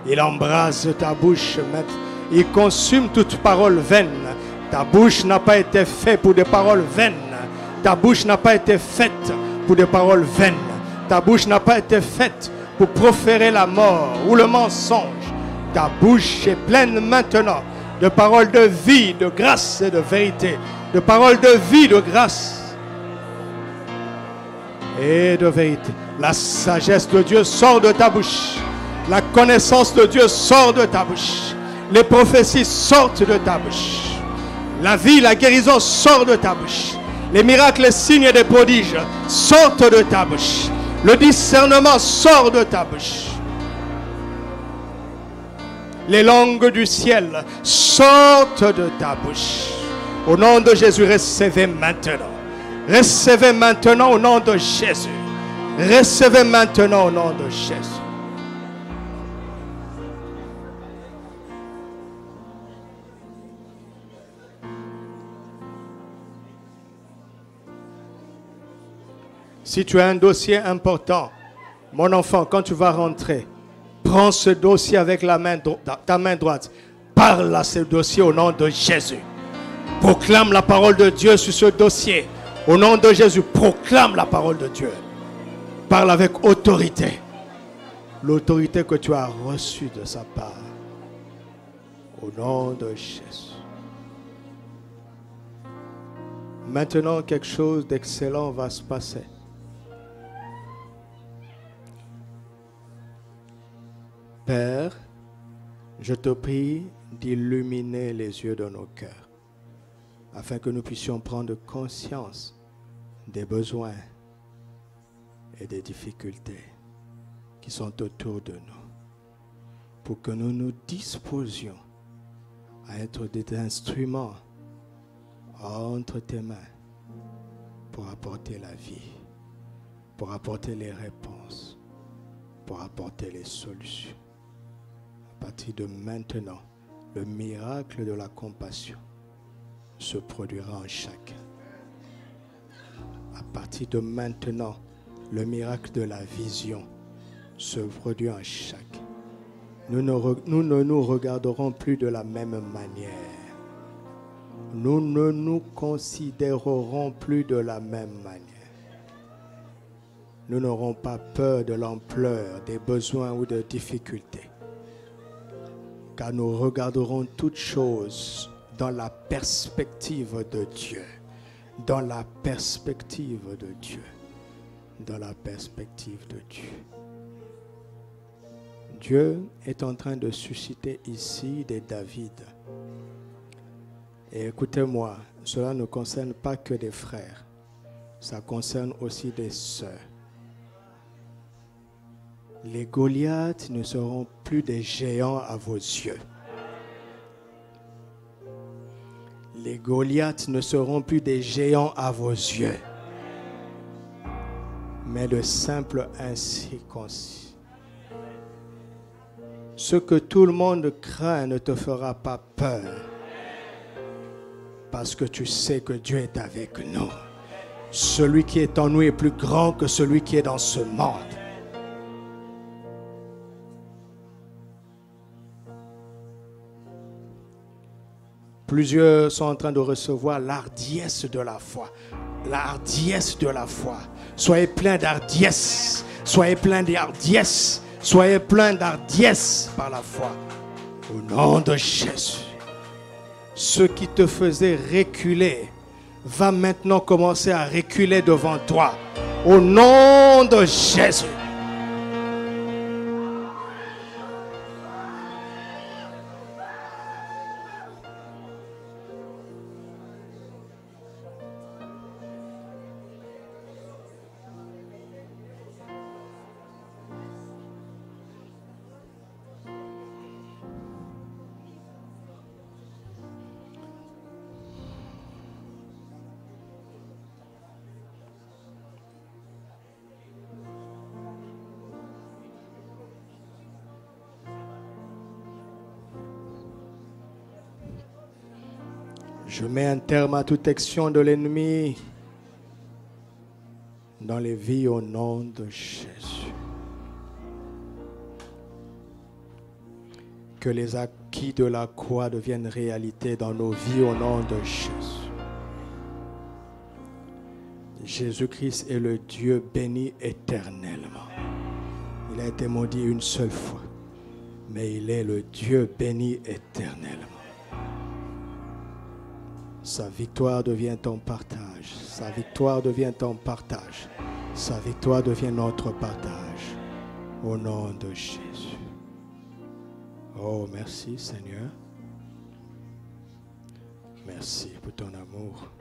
Il embrase ta bouche maintenant. Il consume toute parole vaine. Ta bouche n'a pas été faite pour des paroles vaines. Ta bouche n'a pas été faite pour des paroles vaines. Ta bouche n'a pas été faite pour proférer la mort ou le mensonge. Ta bouche est pleine maintenant de paroles de vie, de grâce et de vérité. De paroles de vie, de grâce et de vérité. La sagesse de Dieu sort de ta bouche. La connaissance de Dieu sort de ta bouche. Les prophéties sortent de ta bouche. La vie, la guérison sort de ta bouche. Les miracles, les signes et les prodiges sortent de ta bouche. Le discernement sort de ta bouche. Les langues du ciel sortent de ta bouche. Au nom de Jésus, recevez maintenant. Recevez maintenant au nom de Jésus. Recevez maintenant au nom de Jésus. Si tu as un dossier important Mon enfant, quand tu vas rentrer, prends ce dossier avec ta main droite. Parle à ce dossier au nom de Jésus. Proclame la parole de Dieu sur ce dossier. Au nom de Jésus, proclame la parole de Dieu. Parle avec autorité. L'autorité que tu as reçue de sa part. Au nom de Jésus. Maintenant, quelque chose d'excellent va se passer. Père, je te prie d'illuminer les yeux de nos cœurs, afin que nous puissions prendre conscience des besoins et des difficultés qui sont autour de nous, pour que nous nous disposions à être des instruments entre tes mains pour apporter la vie, pour apporter les réponses, pour apporter les solutions. À partir de maintenant, le miracle de la compassion se produira en chacun. À partir de maintenant, le miracle de la vision se produit en chacun. Nous ne nous regarderons plus de la même manière. Nous ne nous considérerons plus de la même manière. Nous n'aurons pas peur de l'ampleur des besoins ou des difficultés. Car nous regarderons toutes choses dans la perspective de Dieu. Dans la perspective de Dieu. Dans la perspective de Dieu. Dieu est en train de susciter ici des David. Et écoutez-moi, cela ne concerne pas que des frères. Ça concerne aussi des sœurs. Les Goliaths ne seront plus des géants à vos yeux. Les Goliaths ne seront plus des géants à vos yeux, mais de simples incirconcis. Ce que tout le monde craint ne te fera pas peur, parce que tu sais que Dieu est avec nous. Celui qui est en nous est plus grand que celui qui est dans ce monde. Plusieurs sont en train de recevoir l'hardiesse de la foi. L'hardiesse de la foi. Soyez pleins d'hardiesse. Soyez pleins d'hardiesse. Soyez pleins d'hardiesse par la foi. Au nom de Jésus. Ce qui te faisait reculer va maintenant commencer à reculer devant toi. Au nom de Jésus. Je mets un terme à toute action de l'ennemi dans les vies au nom de Jésus. Que les acquis de la croix deviennent réalité dans nos vies au nom de Jésus. Jésus-Christ est le Dieu béni éternellement. Il a été maudit une seule fois, mais il est le Dieu béni éternellement. Sa victoire devient ton partage. Sa victoire devient ton partage. Sa victoire devient notre partage. Au nom de Jésus. Oh, merci Seigneur. Merci pour ton amour.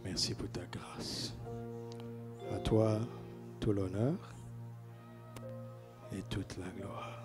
Merci pour ta grâce. À toi, tout l'honneur et toute la gloire.